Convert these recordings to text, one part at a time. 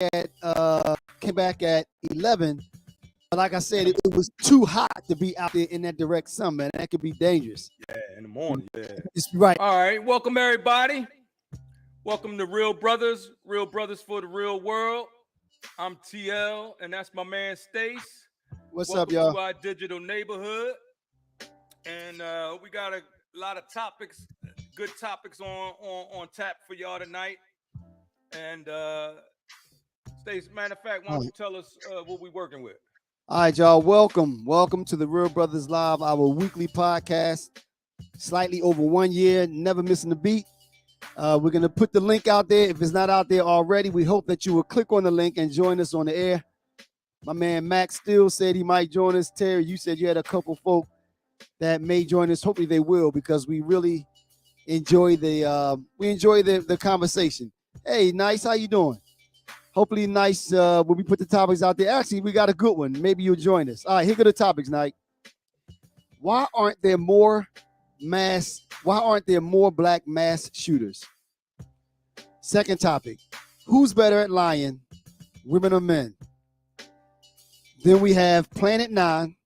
at 11. But like I said, it was too hot to be out there in that direct sun, man. That could be dangerous. Yeah, in the morning. Yeah. It's right. All right. Welcome, everybody. Welcome to Real Brothers for the Real World. I'm TL, and that's my man Stace. What's Welcome up, y'all? to our digital neighborhood. And we got a lot of topics, good topics on tap for y'all tonight. And Stace, matter of fact, why don't you tell us what we're working with? All right, y'all. Welcome to the Real Brothers Live, our weekly podcast. Slightly over 1 year, never missing a beat. We're going to put the link out there. If it's not out there already, we hope that you will click on the link and join us on the air. My man Max still said he might join us. Terry, you said you had a couple folk that may join us. Hopefully they will, because we really enjoy the conversation. Hey, Nice, how you doing? Hopefully Nice, when we put the topics out there. Actually, we got a good one. Maybe you'll join us. All right, here go the topics, Night. Why aren't there more black mass shooters? Second topic, who's better at lying, women or men? Then we have Planet 9.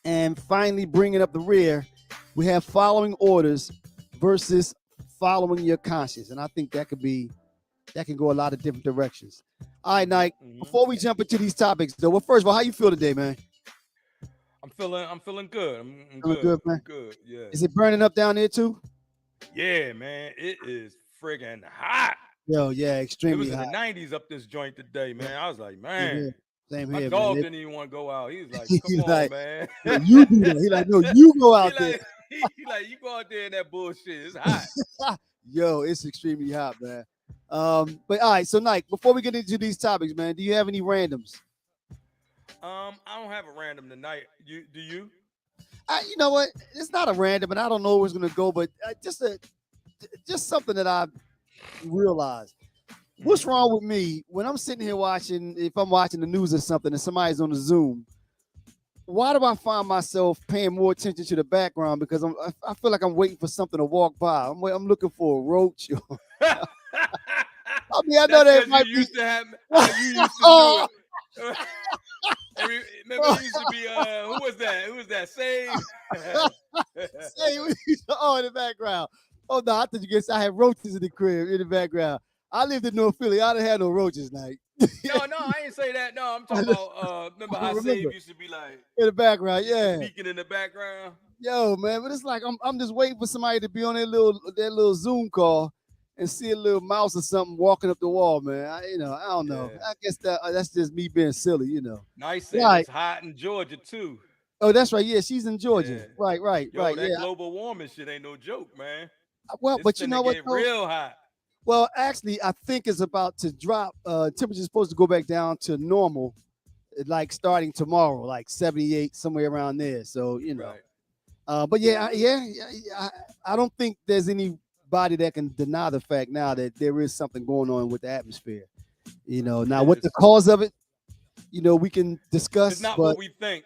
And finally, bringing up the rear, we have following orders versus following your conscience. And I think that can go a lot of different directions. All right, Nike, before we jump into these topics, though, well, first of all, how you feel today, man? I'm feeling good. I'm good, man. I'm good. Yeah. Is it burning up down there too? Yeah, man. It is friggin' hot. Yo, yeah, extremely hot. It was hot. in the 90s up this joint today, man. I was like, man. Same my here, dog man. didn't even want to go out. He was like, come on, man. Yeah, you do that. He like, no, you go out there. He like, you go out there in that bullshit. It's hot. Yo, it's extremely hot, man. But all right, so Nike, before we get into these topics, man, do you have any randoms? I don't have a random tonight. Do you? You know what? It's not a random, and I don't know where it's gonna go, but just something that I realized. What's wrong with me when I'm sitting here if I'm watching the news or something and somebody's on the Zoom? Why do I find myself paying more attention to the background? Because I feel like I'm waiting for something to walk by. I'm looking for a roach. I mean, I know that might you used to do it. Remember, it used to be who was that? Save. In the background. Oh no, I thought you guys I had roaches in the crib in the background. I lived in North Philly. I didn't have no roaches, Night. No, I ain't say that. No, I'm talking about remember how Save used to be like in the background, yeah. Speaking in the background. Yo, man, but it's like I'm just waiting for somebody to be on that little Zoom call and see a little mouse or something walking up the wall, man. I don't know. Yeah. I guess that's just me being silly, you know. Nice. Right. It's hot in Georgia too. Oh, that's right. Yeah, she's in Georgia. Yeah. Right. That global warming shit ain't no joke, man. Well, but you know what? Real hot. Well, actually, I think it's about to drop. Temperature's supposed to go back down to normal, like starting tomorrow, like 78, somewhere around there. So you know. Right. But I don't think there's anybody that can deny the fact now that there is something going on with the atmosphere. You know, now what the cause of it, we can discuss. It's not what we think.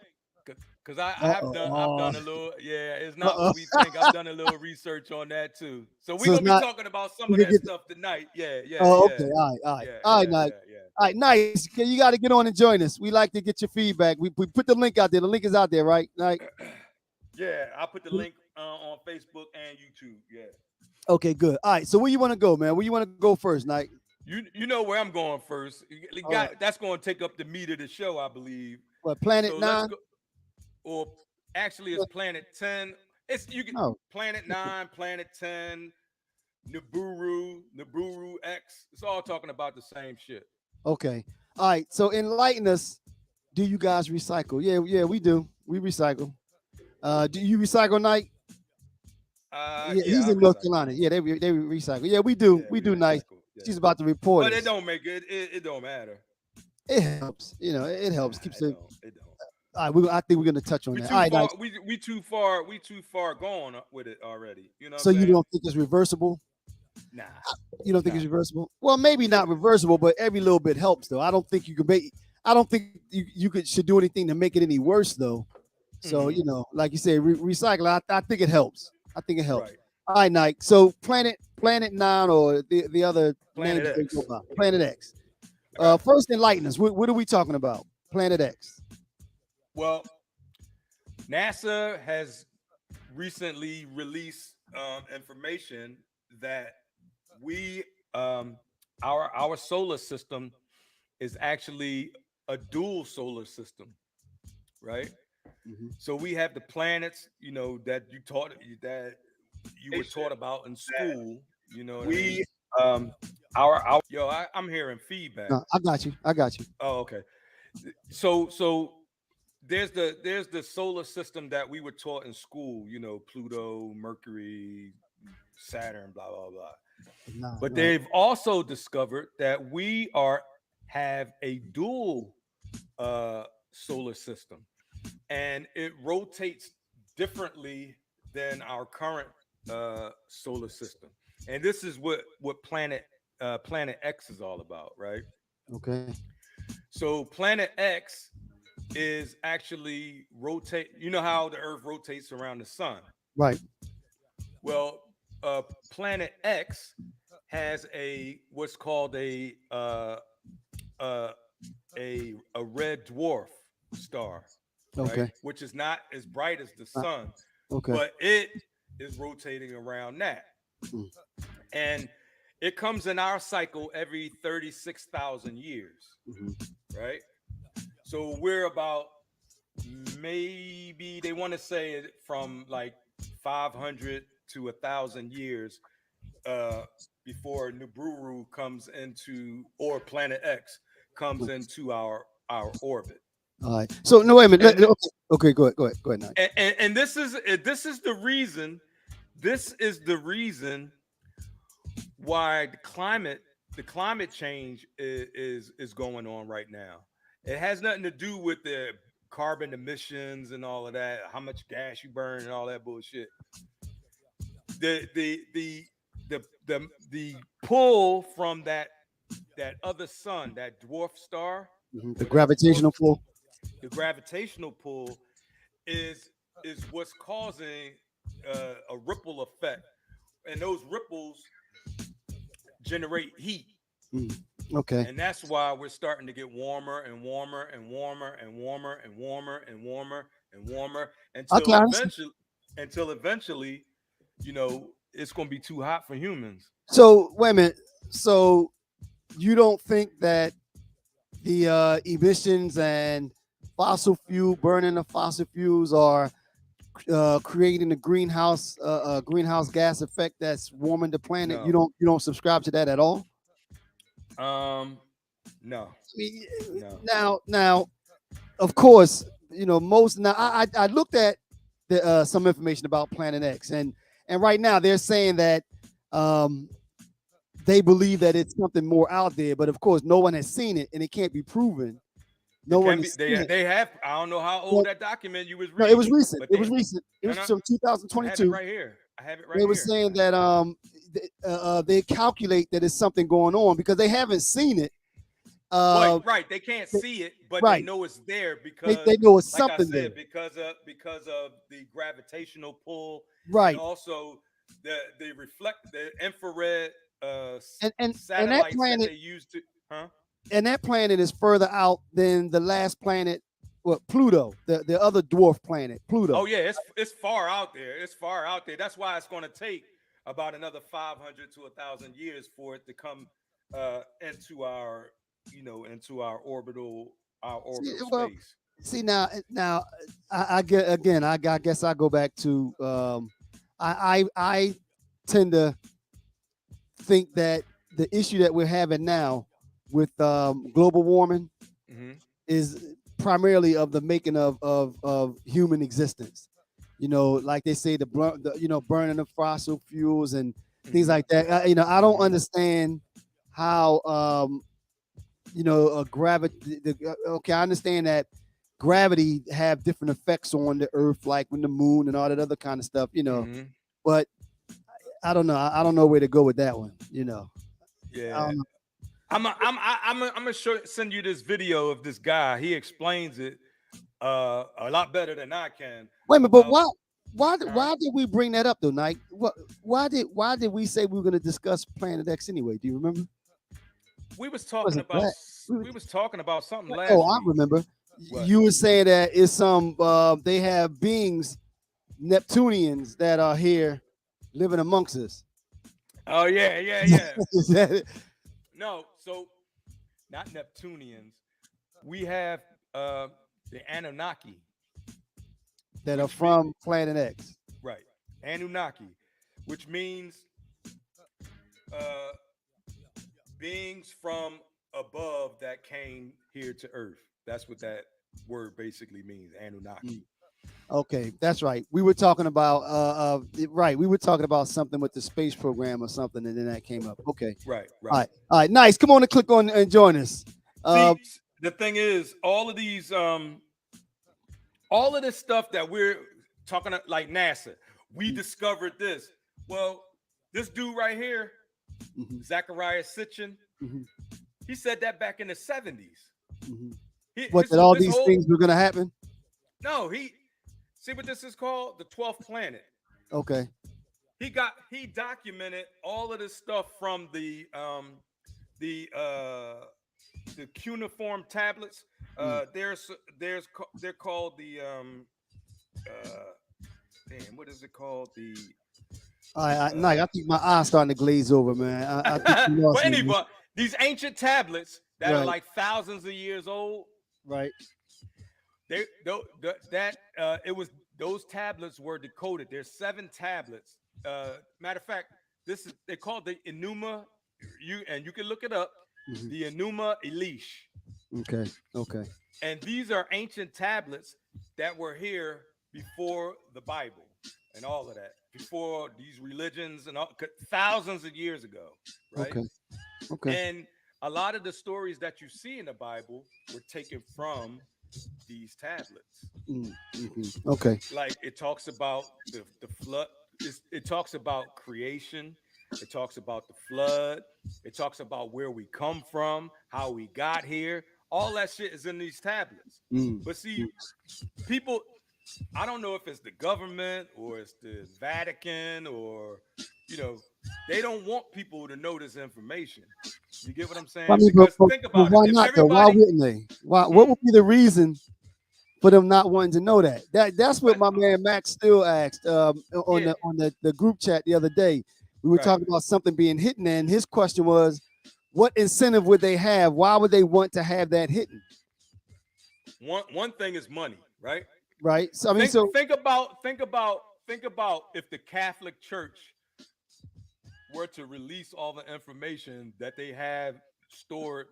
Because I've done a little, it's not what we think. I've done a little research on that too. So we're going to be talking about some of that stuff tonight. Yeah. Oh, okay. All right, Nice. All right, Nice. You got to get on and join us. We like to get your feedback. We put the link out there. The link is out there, right? Yeah, I'll put the link on Facebook and YouTube. Yeah. Okay, good. All right, so where you want to go, man? Where you want to go first, Night? You know where I'm going first. That's going to take up the meat of the show, I believe. What, Planet 9? Or actually, it's Planet 10. Planet 9, Planet 10, Nibiru X. It's all talking about the same shit. Okay. All right. So enlighten us. Do you guys recycle? Yeah, we do. We recycle. Do you recycle, Night? He's in North Carolina. Yeah, they recycle. Yeah, we do. We do, Night. Yeah. She's about to report. But it don't make it. It don't matter. It helps. It helps. Keeps it. It don't. All right, I think we're gonna touch on that. All right, Nice. We too far gone with it already. You know. So you don't think it's reversible? Nah. You don't think it's reversible? Well, maybe not reversible, but every little bit helps, though. I don't think you could make. I don't think you should do anything to make it any worse, though. So like you said, recycle. I think it helps. I think it helps. Right. All right, Nike. So Planet 9 or the other Planet X. Planet X. I got you. First, enlighten us. What are we talking about? Planet X. Well, NASA has recently released information that we our solar system is actually a dual solar system, right? Mhm. So we have the planets, that that you were taught about in school. You know what I mean? We our Yo, I'm hearing feedback. No, I got you. I got you. Oh, okay. So there's the solar system that we were taught in school. Pluto, Mercury, Saturn, blah blah blah. No, But right. they've also discovered that we have a dual solar system, and it rotates differently than our current solar system. And this is what Planet X is all about, right? Okay. So Planet X is actually rotate. You know how the Earth rotates around the sun. Right. Well, Planet X has what's called uh, a red dwarf star, right? Okay. Which is not as bright as the Uh, sun, okay. but it is rotating around that. Mm. And it comes in our cycle every 36,000 years, Mhm. right? So we're about, maybe they want to say it from like 500 to 1,000 years uh, before Nibiru comes into, or Planet X comes into our orbit. All right. So no, wait a minute. And Okay. Okay. Go ahead. Go ahead. Go ahead. Now. and this is the reason. This is the reason why the climate change is going on right now. It has nothing to do with the carbon emissions and all of that, how much gas you burn and all that bullshit. The pull from that other sun, that dwarf star, The or that dwarf, gravitational pull. the gravitational pull is what's causing a ripple effect, and those ripples generate heat. Mm. Okay. And that's why we're starting to get warmer and warmer and warmer and warmer and warmer and warmer and warmer Okay. until eventually, it's going to be too hot for humans. So wait a minute. So you don't think that the emissions and fossil fuel burning of fossil fuels are creating a greenhouse gas effect that's warming the planet? No. You don't subscribe to that at all? Um no. I mean, No. now, of course, most now. I looked at some information about Planet X, and right now they're saying that um, they believe that it's something more out there, but of course, no one has seen it, and it can't be proven. No It one can be. has seen it. They have. I don't know how Well, old that document you was no, it reading, was recent. but It was recent. It no, was no, from I have it 2022. right here. I have it right They were here. saying that they calculate that it's something going on because they haven't seen it. Right. They can't see it, but they Right. know it's there They because, know it's like I something there. said, because of the gravitational pull, and Right. also the infrared And that satellites that planet they use to, huh? and that planet is further out than the last planet, Pluto, the other dwarf planet, Pluto. Oh yeah, it's far out there. It's far out there. That's why it's going to take about another 500 to 1,000 years for it to come into our orbital Well, space. see now, I get again. I guess I go back to I tend to think that the issue that we're having now with global warming Hmm. is primarily of the making of human existence. Like they say, burning of fossil fuels and things Hmm. like that. I don't Hmm. understand how gravity. Okay, I understand that gravity have different effects on the Earth, like when the moon and all that other kind of stuff. Hmm. But I don't know. I don't know where to go with that one. I Yeah. don't know. I'm gonna send you this video of this guy. He explains it a lot better than I can Wait a minute, but about. why did we bring that up though, Nike? Why did we say we were going to discuss Planet X anyway? Do you remember? We was It talking wasn't about that. we was talking about something Oh, last I week. remember. What? You were saying that it's some they have beings, Neptunians, that are here living amongst us. Oh yeah, yeah, yeah. Is that it? No, so not Neptunians. We have uh the Anunnaki, That are which mean from Planet X. right, Anunnaki, which means uh beings from above that came here to Earth. That's what that word basically means, Mm. Anunnaki. Okay, that's right. We were talking about right. We were talking about something with the space program or something, and then that came up. Okay. Right, All right. right. All right. Nice. Come on and click on and join us. Uh, See, the thing is, all of this stuff that we're talking like NASA, we discovered this. Well, this dude right here, mhm, Zachariah Sitchin, mhm, he said that back in the 70s. mhm. He, What his that all his these whole things were gonna happen? no, he see what this is called? The 12th planet. Okay. He documented all of this stuff from the cuneiform tablets. Mm. They're called the uh damn, what is it called? The All right. Nice. uh I think my eyes starting to glaze over, man. I think you but lost me, man. anyway, these ancient tablets that are Right. like thousands of years old, Right. that it was those tablets were decoded. There's 7 tablets. Matter of fact, this is they called the Enuma. You can look it up. Mhm. The Enuma Elish, Okay. Okay. and these are ancient tablets that were here before the Bible and all of that, before these religions and all, thousands of years ago, right? Okay. Okay. And a lot of the stories that you see in the Bible were taken from these tablets. Okay. Like it talks about the flood. It talks about creation. It talks about the flood. It talks about where we come from, how we got here. All that shit is in these tablets. Mm. But see, people, I don't know if it's the government or it's the Vatican or, you know, they don't want people to know this information. You get what I'm I saying? mean, Because think but about it. why If not though? Why everybody, wouldn't they? Why? What hmm, would be the reason for them not wanting to know that? That's what but my man Max still asked on yeah, the group chat the other day. We were right. talking about something being hidden, and his question was, what incentive would they have? Why would they want to have that hidden? One thing is money, right? Right. So I mean, Think so think about think about think about if the Catholic Church were to release all the information that they have stored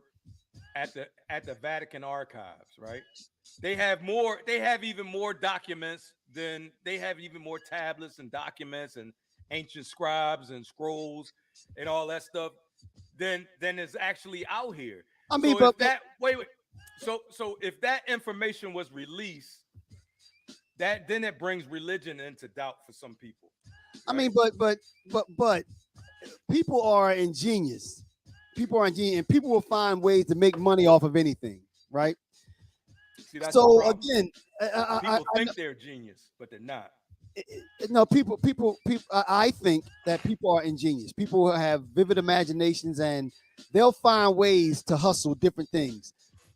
at the Vatican archives, right? They have even more documents than they have even more tablets and documents and ancient scribes and scrolls and all that stuff than is actually out here. I mean, So if but that wait, so if that information was released, that then it brings religion into doubt for some people, I right? mean, but people are ingenious. People are ingenious, and people will find ways to make money off of anything, right? See, that's the So problem. again, People think they're genius, but they're not. no, people. I think that people are ingenious. People have vivid imaginations, and they'll find ways to hustle different things.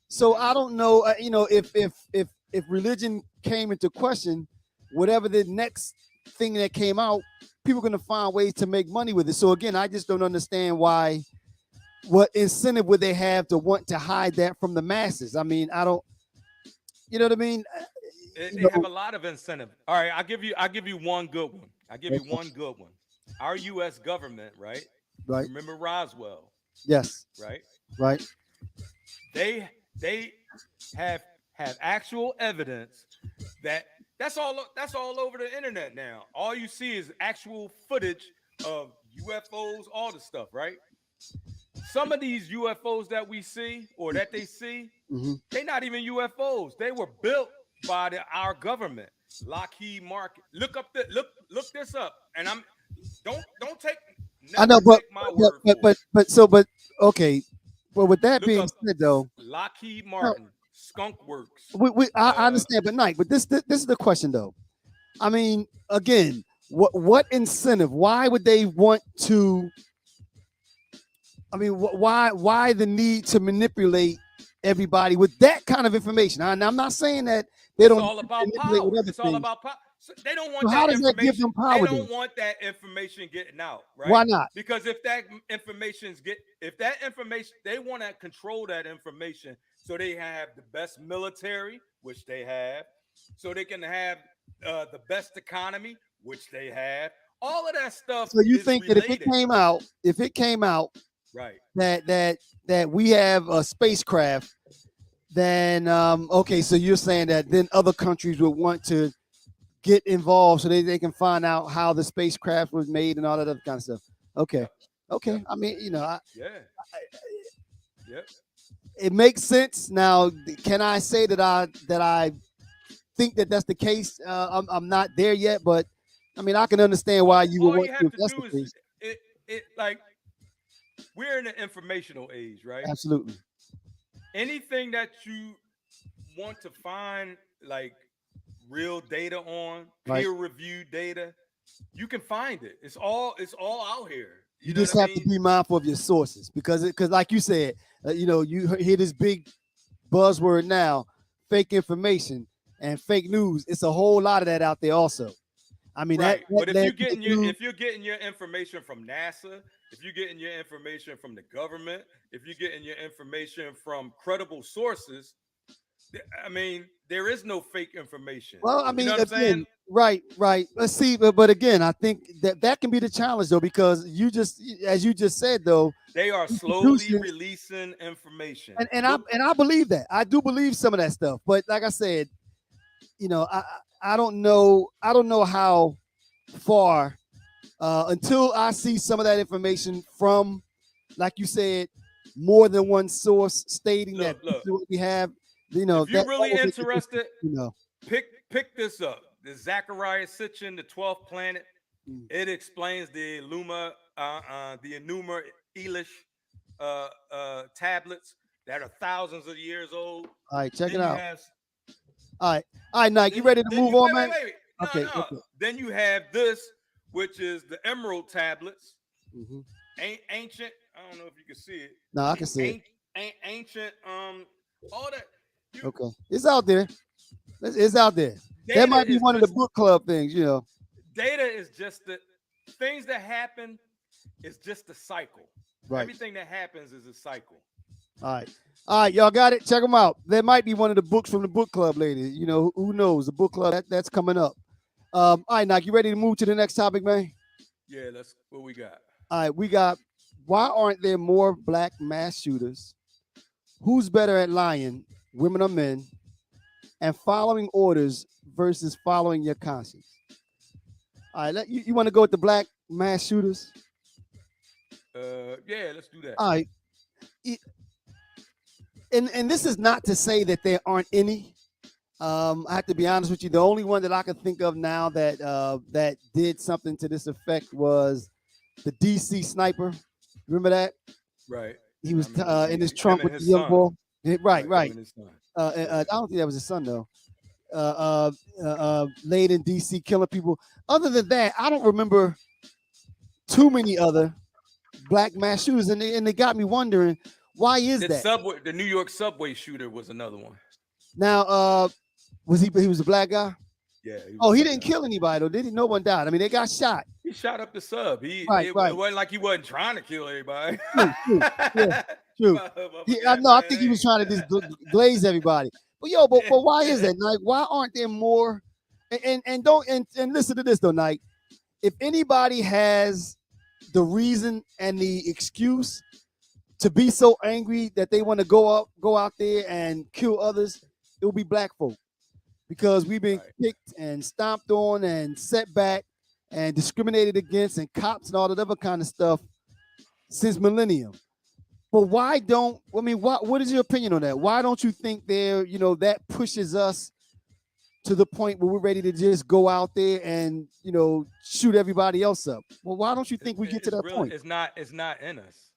So Hmm. I don't know, if religion came into question, whatever the next thing that came out, people are going to find ways to make money with it. So again, I just don't understand why. What incentive would they have to want to hide that from the masses? I mean, I don't. You know what I mean? You They have know. a lot of incentive. All right, I'll give you one good one. I'll give you Okay. one good one. Our U.S. government, right? Right. You remember Roswell, Yes. right? Right. They have actual evidence that that's all over the internet now. All you see is actual footage of UFOs, all the stuff, right? Some of these UFOs that we see or that they see, Hmm. they're not even UFOs. They were built by our government, Lockheed Martin. Look this up, and I'm don't take I know, never take my word for it. but okay. But with that Look being up said, though, Lockheed no, Martin, Skunk Works. I Uh, understand, but Nike, but this is the question, though. I mean, again, what incentive? Why would they want to? I mean, why the need to manipulate everybody with that kind of information. And I'm not saying that they It's don't all about manipulate with power. other It's all things. about power. So they don't want So how that does that give information. them They power then? don't want that information getting out, right? Why not? Because if that if that information, they want to control that information so they have the best military, which they have, so they can have the best economy, which they have. All of that stuff So you is think that related, if it came out right? that we have a spacecraft, then okay, so you're saying that then other countries would want to get involved so they can find out how the spacecraft was made and all that other kind of stuff. Okay. Yep. Okay. Yep. I mean, Yeah. Yep. it makes sense. Now, can I say that I think that that's the case? I'm not there yet, but I mean, I can understand why you would All want you to have if to that's the do is case. it like we're in an informational age, right? Absolutely. Anything that you want to find like real data on, Right. peer reviewed data, you can find it. It's all out here. You You know what just I have to mean? be mindful of your sources because like you said, you hear this big buzzword now, fake information and fake news. It's a whole lot of that out there also. I mean, Right. that But if led you're me to getting your do if you're getting your information from NASA, if you're getting your information from the government, if you're getting your information from credible sources, I mean, there is no fake information. well, I You know mean, what I'm saying? again, right. Let's see, but again, I think that can be the challenge though, because as you just said though, They are slowly institutions, releasing information. and Look, I believe that. I do believe some of that stuff, but like I said, I don't know how far until I see some of that information from, like you said, more than one source stating that this look. is what we have. If you're That really will make a difference. interested, You know, pick this up. The Zachariah Sitchin, the 12th planet. Mm. It explains the Enuma Elish tablets that are thousands of years old. All right, check it Then you out. have All right, Nike, you ready to then move you on, man? wait. No, Okay, no. okay. Then you have this, which is the Emerald tablets. Mm-hmm. Ancient. I don't know if you can see it. No, I can see it. Ancient. All that. You Okay, it's out there. It's out there. That data might be is one of the just book club things. data is just the things that happen is just a cycle. Right. Everything that happens is a cycle. All right, y'all got it. Check them out. That might be one of the books from the book club, ladies. Who knows? The book club that's coming up. All right, Nike, you ready to move to the next topic, man? Yeah, that's what we got. All right, we got. Why aren't there more black mass shooters? Who's better at lying, women or men, and following orders versus following your conscience? All right, you want to go with the black mass shooters? Yeah, let's do that. All right. And this is not to say that there aren't any. I have to be honest with you. The only one that I can think of now that did something to this effect was the DC sniper. Remember that? Right. He was in his Him trunk and with the his young son. boy. Right, Him right. and his son. I don't think that was his son though. Laid in DC killing people. Other than that, I don't remember too many other black mass shooters, and they got me wondering why is that? The New York subway shooter was another one. Now, was he was a black guy? Yeah. He didn't kill anybody though, did he? No one died. I mean, they got shot. He shot up the sub. Right. It wasn't like he wasn't trying to kill everybody. True. Yeah, true. I think he was trying to just glaze everybody. But but why is that, Nike? Why aren't there more? And don't and listen to this though, Nike. If anybody has the reason and the excuse to be so angry that they want to go out there and kill others, it will be black folk, because we've been kicked and stomped on and set back and discriminated against, and cops and all that other kind of stuff since millennium. But what is your opinion on that? Why don't you think that pushes us to the point where we're ready to just go out there and shoot everybody else up? Well, why don't you think we get to that point? It's not in us.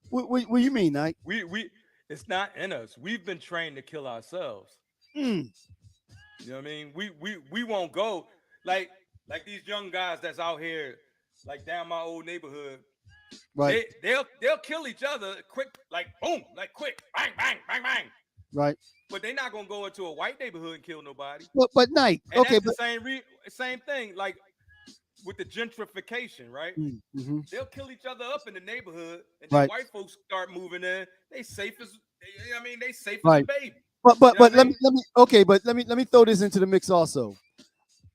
What do you mean, Nike? It's not in us. We've been trained to kill ourselves. Mm. You know what I mean? We won't go like these young guys that's out here, like down my old neighborhood. Right. They'll kill each other quick, like boom, like quick, bang, bang, bang, bang. Right. But they're not gonna go into a white neighborhood and kill nobody. But Knight, And okay, that's the but same thing. Like with the gentrification, right? mm-hmm. They'll kill each other up in the neighborhood, and then Right. white folks start moving in. They safe as they safe as a Right. baby. But I let mean? me okay, but let me throw this into the mix also.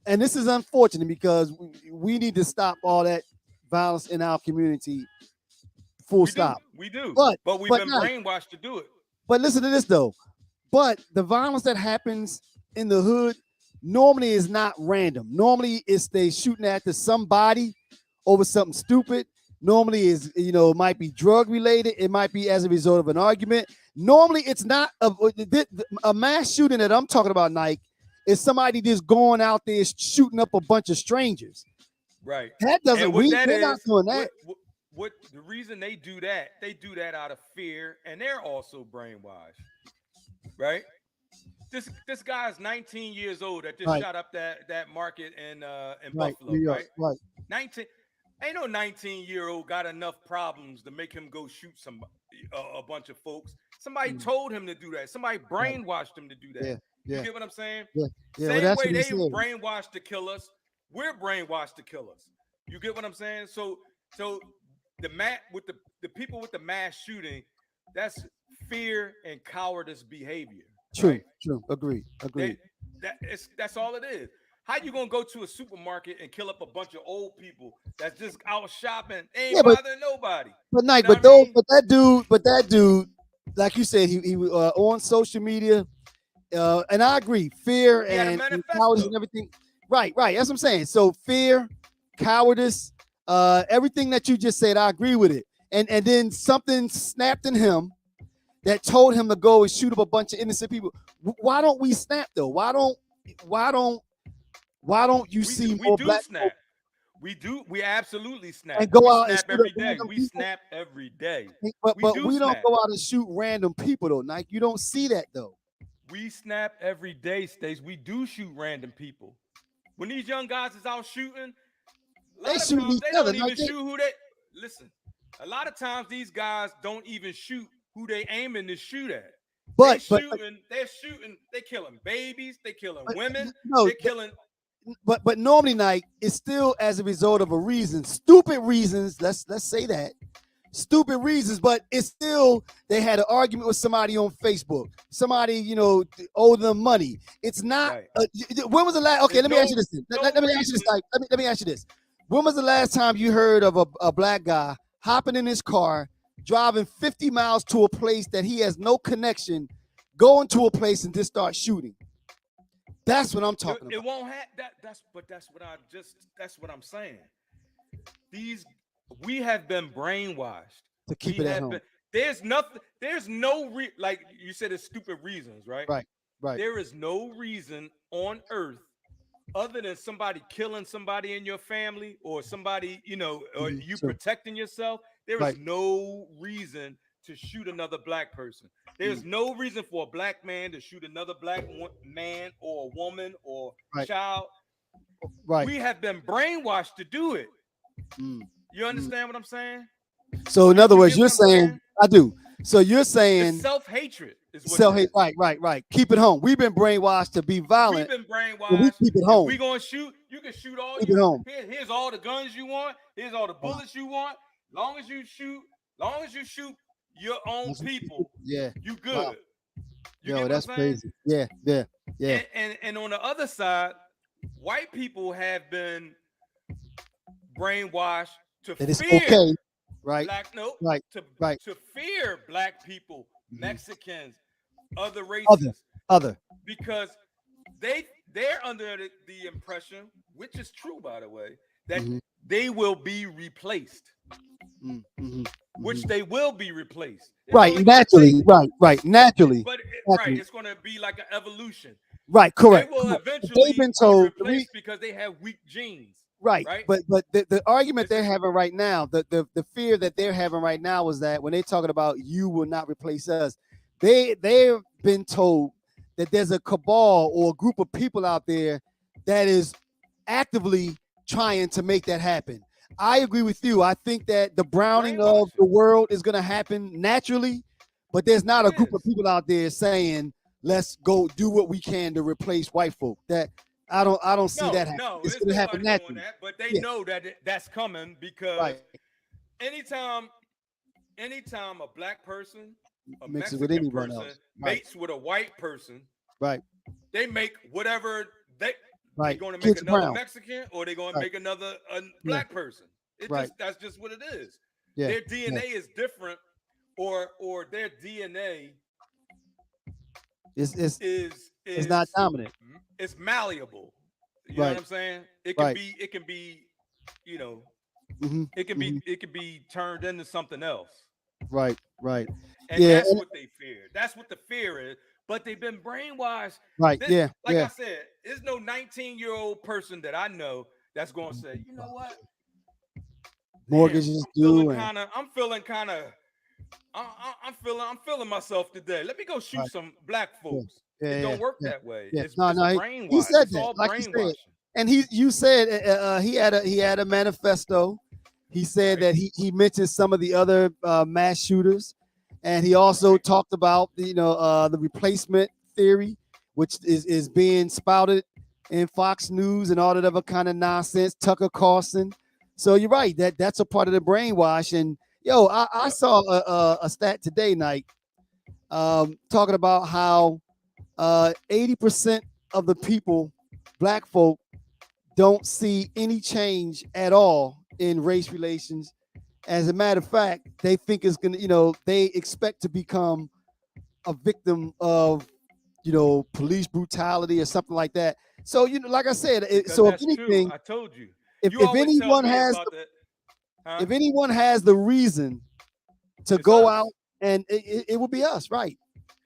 And this is unfortunate because we need to stop all that violence in our community. Full stop. We do. But But we've but been Knight, brainwashed to do it. but listen to this though. But the violence that happens in the hood normally is not random. Normally it's they shooting after somebody over something stupid. Normally is it might be drug related. It might be as a result of an argument. Normally it's not a mass shooting that I'm talking about, Nike, is somebody just going out there shooting up a bunch of strangers. Right. That doesn't And what that we're not is, doing that. what the reason they do that out of fear, and they're also brainwashed. Right? This guy is 19 years old that just Right. shot up that market in Right. Buffalo, New York. right? Right. 19 Ain't no 19-year-old got enough problems to make him go shoot a bunch of folks. Somebody told him to do that. Somebody brainwashed him to do that. Yeah. You get what I'm saying? Yeah. Well, Same that's way what he they said. brainwashed to kill us, we're brainwashed to kill us. You get what I'm saying? So the people with the mass shooting, that's fear and cowardice behavior. True. Right? True. Agreed. That's all it is. How you gonna go to a supermarket and kill up a bunch of old people that's just out shopping, ain't bothering nobody? But Nike, You know but that dude, like you said, he was on social media, and I agree, fear He had a and manifesto. cowardice and everything. Right. That's what I'm saying. So fear, cowardice, everything that you just said, I agree with it. And then something snapped in him that told him to go and shoot up a bunch of innocent people. Why don't we snap though? Why don't you see more black snap? We absolutely snap. and go we out and snap shoot every up day. random We people? snap every day. But we don't snap. go out and shoot random people though, Nike. You don't see that though. We snap every day, Stace. We do shoot random people. When these young guys is out shooting, They shoot each other. don't even shoot who they listen. A lot of times these guys don't even shoot who they aiming to shoot at. They're shooting, they killing babies, they killing women, they're killing. But normally, Nike, it's still as a result of a reason, stupid reasons. Let's say that. Stupid reasons, but it's still they had an argument with somebody on Facebook. Somebody, owed them money. It's not. Right. When was the last? Okay, let me ask you this. Let me ask you this. Let me ask you this. When was the last time you heard of a black guy hopping in his car, driving 50 miles to a place that he has no connection, going to a place and just start shooting? That's what I'm talking about. It won't have that. That's what I'm saying. We have been brainwashed To keep it at home. There's no like you said, it's stupid reasons, right? Right. There is no reason on earth other than somebody killing somebody in your family or somebody, or you protecting yourself. There is no reason to shoot another black person. There's no reason for a black man to shoot another black man or a woman or child. Right. We have been brainwashed to do it. You understand what I'm saying? So in other words, you're saying, I do. So you're saying self-hatred is what self-hate. Right. Keep it home. We've been brainwashed to be violent. We've been brainwashed. We keep it home. We're gonna shoot. You can shoot all keep it home. Here's all the guns you want. Here's all the bullets you want. Long as you shoot your own people, you good. Wow. Yo, that's crazy. Yeah. And on the other side, white people have been brainwashed to that it's fear okay, right? To fear black people, Mexicans, other races, other, because they're under the impression, which is true by the way, that they will be replaced. Which they will be replaced. Naturally. But it's going to be like an evolution. Right, correct. They will eventually be replaced because they have weak genes. Right. But the argument they're having right now, the fear that they're having right now is that when they're talking about you will not replace us, they've been told that there's a cabal or a group of people out there that is actively trying to make that happen. I agree with you. I think that the browning of Brainwashing. the world is going to happen naturally, but there's not It a group of is. people out there saying, "Let's go do what we can to replace white folk." That I don't see that No, happen. no, It's there's going to happen nobody doing naturally. that, but they Yeah, know that that's coming because right. anytime anytime a black person, a Mix it with Mexican anyone person else. Right, mates with a white person, right, they make whatever they right. going to make Kids are another brown. Mexican or they going to Right. make another a Yeah. black person. It Right. just that's just what it is. Yeah. Their Yeah. DNA is different, or their DNA It's it's is it's not is dominant. it's malleable. You know what Right. I'm saying? Right. It can be, you know, Hmm. Hmm. it can be turned into something else. Right. Right. And Yeah. that's what they fear. That's what the fear is. But they've been brainwashed. Right. This, Yeah. like Yeah. I said, there's no 19-year-old person that I know that's going to say, you know what? Damn, Mortgages due and I'm feeling kind of, I'm feeling myself today. Let me go shoot right. some black Yeah. folks. Yeah. It Yeah. don't work Yeah. that way. Yeah. No. It's No. He brainwash. said It's that, all like he said, brainwashing, and you said he had a manifesto. He said right? that he mentioned some of the other mass shooters, and he also Right. talked about the replacement theory, which is being spouted in Fox News and all that other kind of nonsense. Tucker Carlson. So you're right, that's a part of the brainwash. And yo, I Yep. saw a stat today, Night, talking about how 80% of the people, black folk, don't see any change at all in race relations. As a matter of fact, they think it's gonna, they expect to become a victim of, police brutality or something like that. So, like I said, Because so if that's true. anything, I told you. if, You if always tell anyone me has, about that, huh? if anyone has the reason to It's go out, us. and it would be us, right?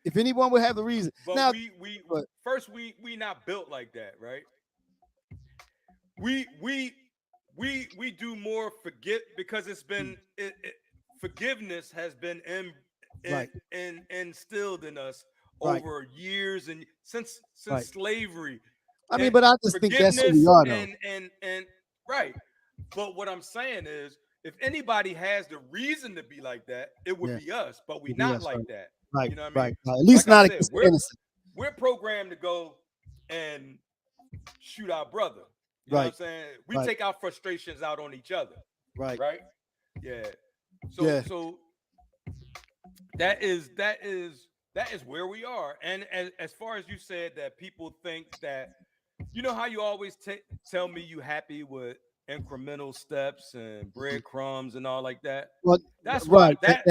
If anyone would have the reason. But Now, we but first we not built like that, right? We we we do more forget because it's been forgiveness has been right, instilled in us right, over years and since right. slavery. I mean, And but I just think that's who we forgiveness are, though. and right. But what I'm saying is, if anybody has the reason to be like that, it would Yeah, be us. But we it'd be not us, right, like that. right, You know what I mean? right, right. At least Like I not said, against the innocent. we're programmed to go and shoot our brother. You know what I'm Right, saying? We right, take our frustrations out on each other, right. right? Yeah. Yeah, So that is where we are. And as far as you said that people think that, you know how you always tell me you happy with incremental steps and mhm. breadcrumbs and all like that. Well, That's why right. That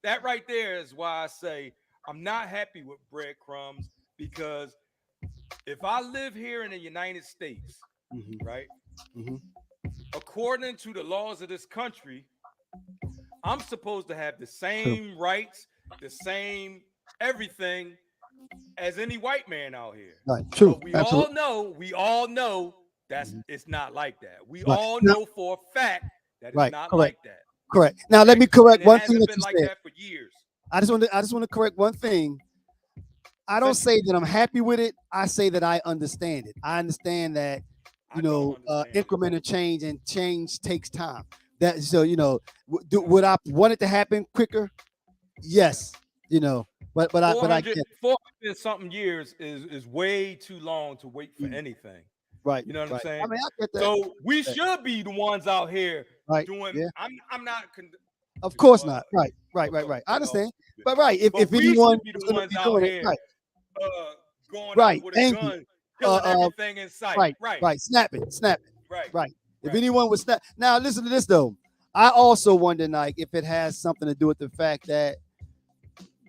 that right there is why I say I'm not happy with breadcrumbs, because if I live here in the United States, mhm, right, mhm. according to the laws of this country, I'm supposed to have the True. same rights, the same everything as any white man out here. Right. True. But Absolutely. we all know that's Mhm. it's not like that. We Right. all Now, know for a fact that it's right. not Correct. like that. Correct. Now let Okay? me And correct it one thing hasn't that been you like said. that for years. I just want to correct one thing. I don't Since say that I'm happy with it. I say that I understand it. I understand that I don't understand it. increment of change, and change takes time. That so would I want it to happen quicker? Yeah. Yes. But I get it. 400 and something years is way too long to wait for Mm, anything. right. You know what I'm Right. I saying? mean, I get that. So we should be the ones out here Right. doing. Yeah. I'm not Of course uh not. Right. Right. I'm Right. gonna Right. I get all understand. stupid. But right, if But we anyone should be is the going to ones be out doing it, here right. going out Right. with a Angry. gun, Uh. killing everything in sight. Right. Right, Right. Snap it. Snap it. right, Right. If right. anyone was snap. Now listen to this though. I also wonder, like, if it has something to do with the fact that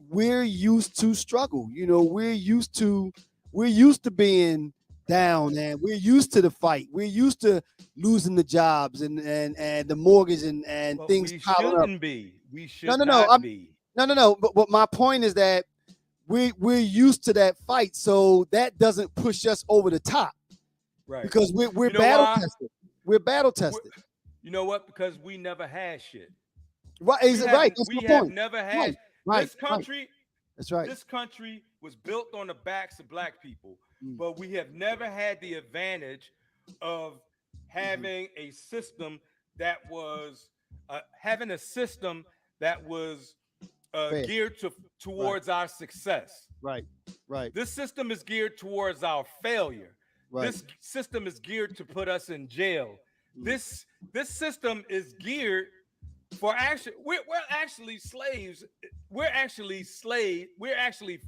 we're used to struggle. We're used to being That's down, facts. and we're used to the fight. We're used to losing the jobs and the mortgage and But things we piling up. shouldn't be. We No, should no, no. not be. No. But my point is that we're used to that fight, so that doesn't push us over the top Right. because we're You know battle why? tested. We're battle we tested. you know what? Because we never had shit. Right? Is it right? That's my We have point. never Right. had Right. this Right. country. That's right. This country was built on the backs of black people, Mm, but we have never had the advantage of mhm. having a system that was having a system that was Fair. geared towards our success. Right. Right. This system is geared towards our failure. Right. This system is geared to put us in jail. Mm. This system is geared for we're actually slaves. We're actually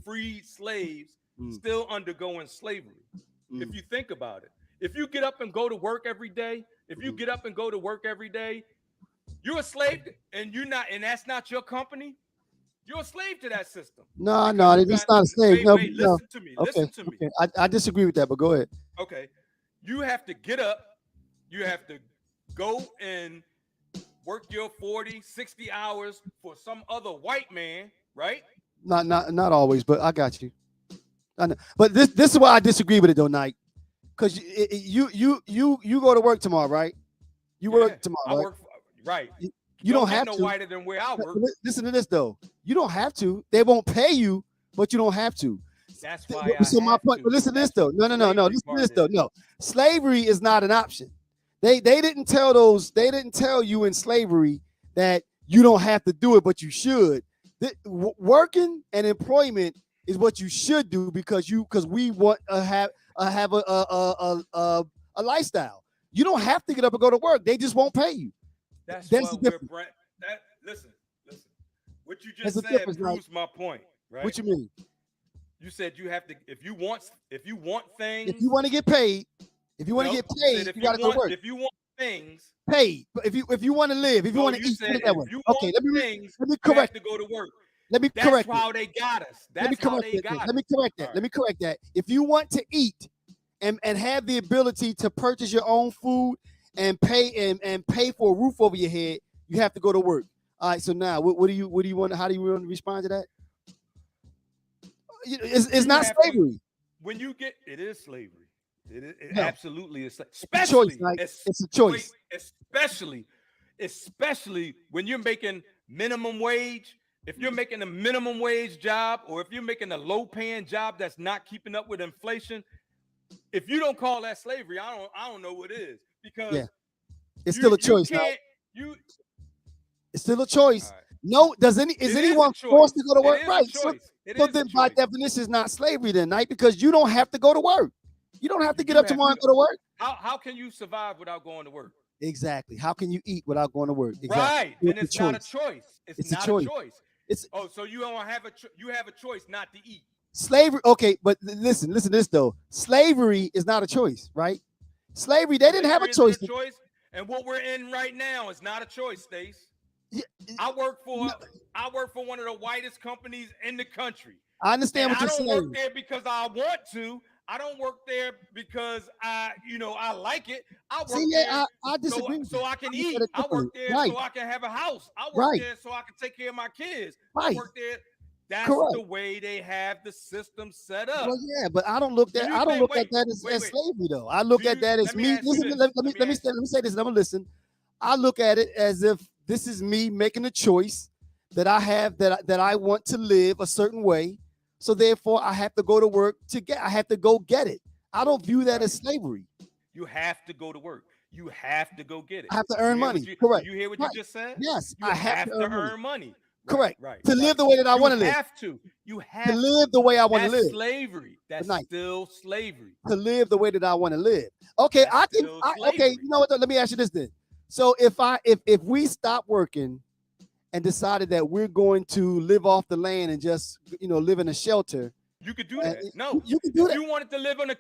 freed slaves still undergoing slavery. If you think about it, if you get up and go to work every day, you're a slave, and that's not your company. You're a slave to that system. No, Because it's not a slave. Wait, No. listen to me. Listen to me. Okay. I disagree with that, but go ahead. Okay. You have to get up. You have to go and work your 40, 60 hours for some other white man, right? Not always, but I got you. I know. But this is why I disagree with it though, Nike. Because you go to work tomorrow, right? You work tomorrow. I work right. You don't have no to. whiter than where I work. Listen to this though. You don't have to. They won't pay you, but you don't have to. That's why. So my point. But listen to this though. No. Listen to this though. No, slavery is not an option. They didn't tell you in slavery that you don't have to do it, but you should. Working and employment is what you should do because we want to have a lifestyle. You don't have to get up and go to work. They just won't pay you. That's what we're listen. What you just said proves my point, right? What you mean? You said you have to if you want things. If you want to get paid, you gotta go work. If you want things paid, but if you want to live, if you want to eat, that way. Okay, let me correct. You have to go to work. Let me correct. That's how they got us. Let me correct that. If you want to eat and have the ability to purchase your own food and pay for a roof over your head, you have to go to work. All right. So now, what do you want? How do you want to respond to that? It's not slavery. When you get, it is slavery. It No. absolutely is. Especially, it's a choice. Especially when you're making minimum wage. If you're making a minimum wage job, or if you're making a low-paying job that's not keeping up with inflation, if you don't call that slavery, I don't know what is. Because it's still a choice. It's still a choice. Right. No, is anyone forced to go to work? Right. So then by definition, it's not slavery then, right? Because you don't have to go to work. You don't have to get up tomorrow and go to work. How can you survive without going to work? Exactly. How can you eat without going to work? Exactly. Right. And it's not a choice. It's not a choice. So you don't have you have a choice not to eat. Slavery. Okay, but listen to this though. Slavery is not a choice, right? Slavery, they didn't have a choice. And what we're in right now is not a choice, Stace. Yeah, I work for one of the whitest companies in the country. I understand what you're saying. I don't work there because I want to. I don't work there because I like it. I work there I disagree so I can eat. I work there so I can have a house. I work there so I can take care of my kids. I work there. That's the way they have the system set up. Well, yeah, but I don't look at that as slavery though. I look at that as me. Listen, let me say this. And I'm gonna listen. I look at it as if this is me making a choice that I have that I want to live a certain way. So therefore, I have to go to work I have to go get it. I don't view that as slavery. You have to go to work. You have to go get it. I have to earn money. Correct. You hear what you just said? Yes, I have to earn money. Correct. Right. To live the way that I want to live. You have to live the way I want to live. Slavery. That's still slavery. To live the way that I want to live. Okay, okay, you know what? Let me ask you this then. So if we stop working and decided that we're going to live off the land and just live in a shelter, you could do that. No, you could do that. If you wanted to live in a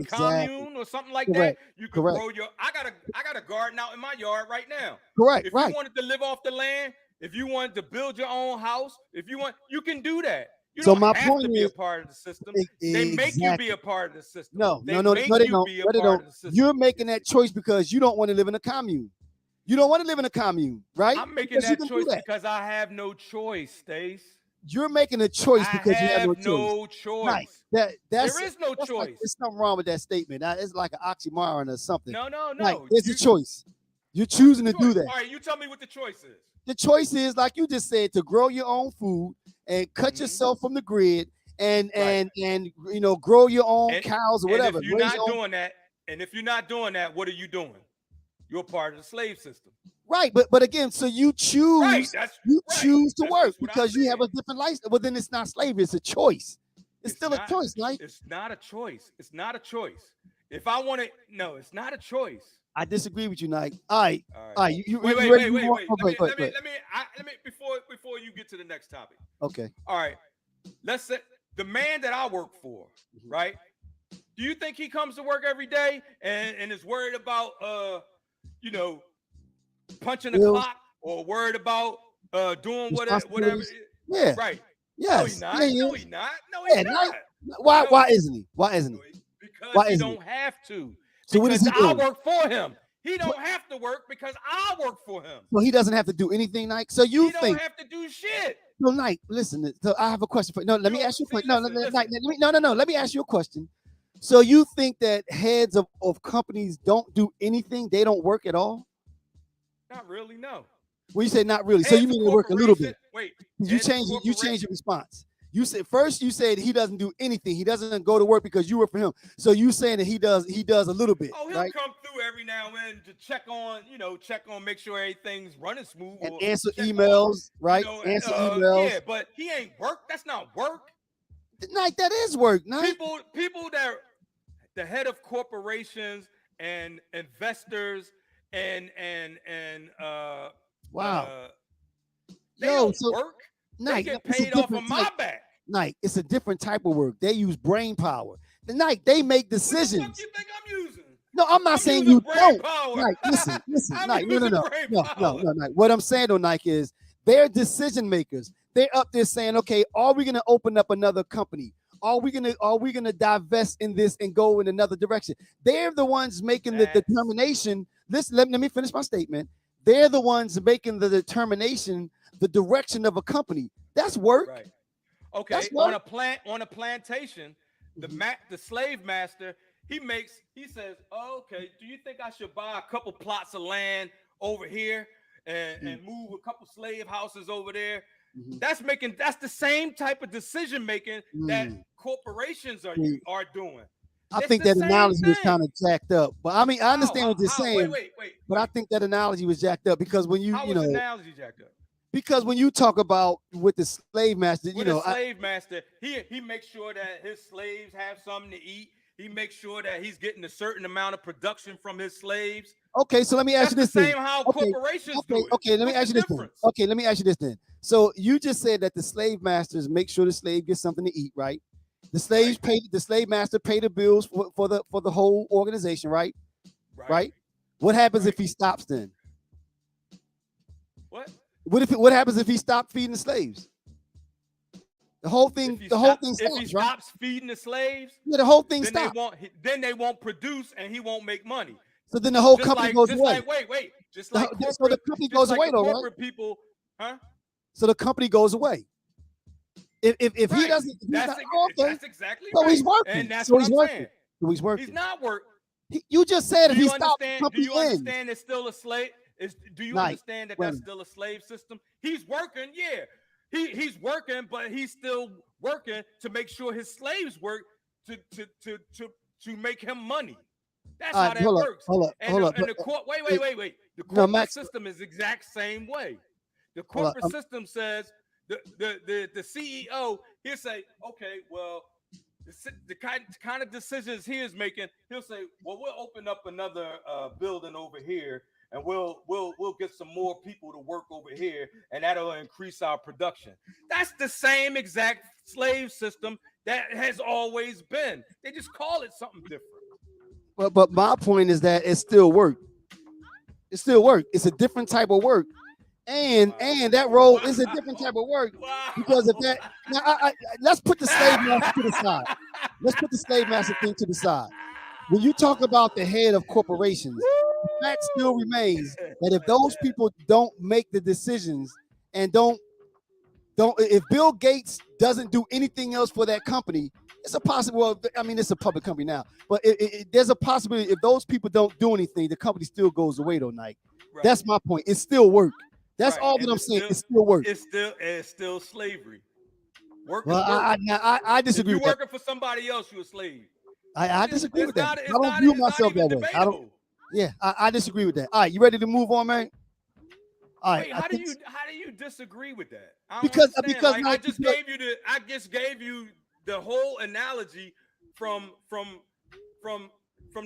commune or something like that, you could grow your. I got a garden out in my yard right now. Correct. If you wanted to live off the land, if you wanted to build your own house, you can do that. You don't have to be a part of the system. They make you be a part of the system. No, they don't. You're making that choice because you don't want to live in a commune. You don't want to live in a commune, right? I'm making that choice because I have no choice, Stace. You're making a choice because you have no choice. Right. There is no choice. There's something wrong with that statement. It's like an oxymoron or something. No. Like, there's a choice. You're choosing to do that. All right, you tell me what the choice is. The choice is, like you just said, to grow your own food and cut yourself from the grid and grow your own cows or whatever. If you're not doing that, what are you doing? you're part of the slave system. Right, but again, so you choose Right, that's choose to That's work just what I because you have said. a different lifestyle. Well, then it's not slavery; it's a choice. It's still a not. choice, right? It's not a choice. It's not a choice. If I want to, no, it's not a choice. I disagree with you, Nike. All right, All right. all right. You Wait, ready to move on? Oh, Let go ahead. me before you get to the next topic. Okay. All right. Let's say the man that I work for, right? Do you think he comes to work every day and is worried about you know, punching the Bills, clock or worried about doing whatever? responsibilities. Yeah. Right. No, Yes. he's not. Yeah, he No, is. he's not. No, he's Yeah, not. Why? No, Why isn't he? Why isn't he? Because Why he isn't he? don't have to. So what is Because he I doing? work for him. He don't have to work because I work for him. So he doesn't have to do anything, Nike. So you He don't think? have to do shit. No, Nike. Listen. So I have a question for you. No, let me ask you a question. No, let me ask you a question. So you think that heads of companies don't do anything? They don't work at all? Not really, no. When you say not really, so you mean they work a little bit? Wait, You change your response. You said first you said he doesn't do anything. He doesn't go to work because you work for him. So you saying that he does a little bit. Oh, he'll right? come through every now and then to check on, make sure everything's running smooth. And or answer check emails, on, right? Answer emails. Yeah, but he ain't work. That's not work. Nike, that is work. Nike. People that the head of corporations and investors and Wow. they don't work. They Nike, get paid off of my back. Nike, it's a different type of work. They use brain power. The Nike, they make What the decisions. fuck you think I'm using? No, I'm not saying using you brain don't. power. Nike, listen, I'm Nike, using no, brain power. Nike. What I'm saying though, Nike, is they're decision makers. They're up there saying, okay, are we gonna open up another company? Are we gonna divest in this and go in another direction? They're the ones making the determination. Listen, let me finish my statement. They're the ones making the determination, the direction of a company. That's work. Right. Okay. That's work. On a plantation, the slave master, he says, oh, okay, do you think I should buy a couple plots of land over here and move a couple slave houses over there? That's the same type of decision making that corporations are doing. I think that analogy was kind of jacked up, but I mean, I understand what you're saying. Wait. But I think that analogy was jacked up because when How was the analogy jacked up? Because when you talk about with the slave master, slave master, he makes sure that his slaves have something to eat. He makes sure that he's getting a certain amount of production from his slaves. Okay, so let me ask you this. That's the same how corporations do it. Okay, let me ask you this then. Okay, let me ask you this then. So you just said that the slave masters make sure the slave gets something to eat, right? The slaves pay the slave master pay the bills for the whole organization, right? Right. What happens if he stops then? What? What happens if he stopped feeding the slaves? The whole thing stops. If he stops feeding the slaves, the whole thing stops. Then they won't produce and he won't make money. So then the whole company goes away. Just like corporate, so the company goes away, though, corporate right? people, huh? So the company goes away. If he doesn't, that's exactly so right. He's working. And that's so what he's I'm working. saying. So he's working. He's not working. You just said if he stopped, the do company you understand it's still a slave? Do you understand that that's still a slave system? He's working, yeah. He's working, but he's still working to make sure his slaves work to make him money. That's how that works. Hold up. And the court, wait. The corporate system is the exact same way. The corporate system says the CEO, he'll say, okay, well, the kind of decisions he is making, he'll say, well, we'll open up another building over here, and we'll get some more people to work over here, and that'll increase our production. That's the same exact slave system that has always been. They just call it something different. But my point is that it's still work. It's still work. It's a different type of work. And that role is a different type of work because of that. Now, let's put the slave master to the side. Let's put the slave master thing to the side. When you talk about the head of corporations, the fact still remains that if those people don't make the decisions and don't, if Bill Gates doesn't do anything else for that company, it's a possible. Well, I mean, it's a public company now, but there's a possibility if those people don't do anything, the company still goes away, though, Nike. Right. That's my point. It's still work. That's all that I'm saying. It's still work. It's still slavery. Work. Well, I disagree. If you're working for somebody else, you're a slave. I disagree with that. I don't view myself that way. Yeah, I disagree with that. All right, you ready to move on, man? All right. Wait, how do you disagree with that? I don't because understand. because Like Nike, I just gave you the whole analogy from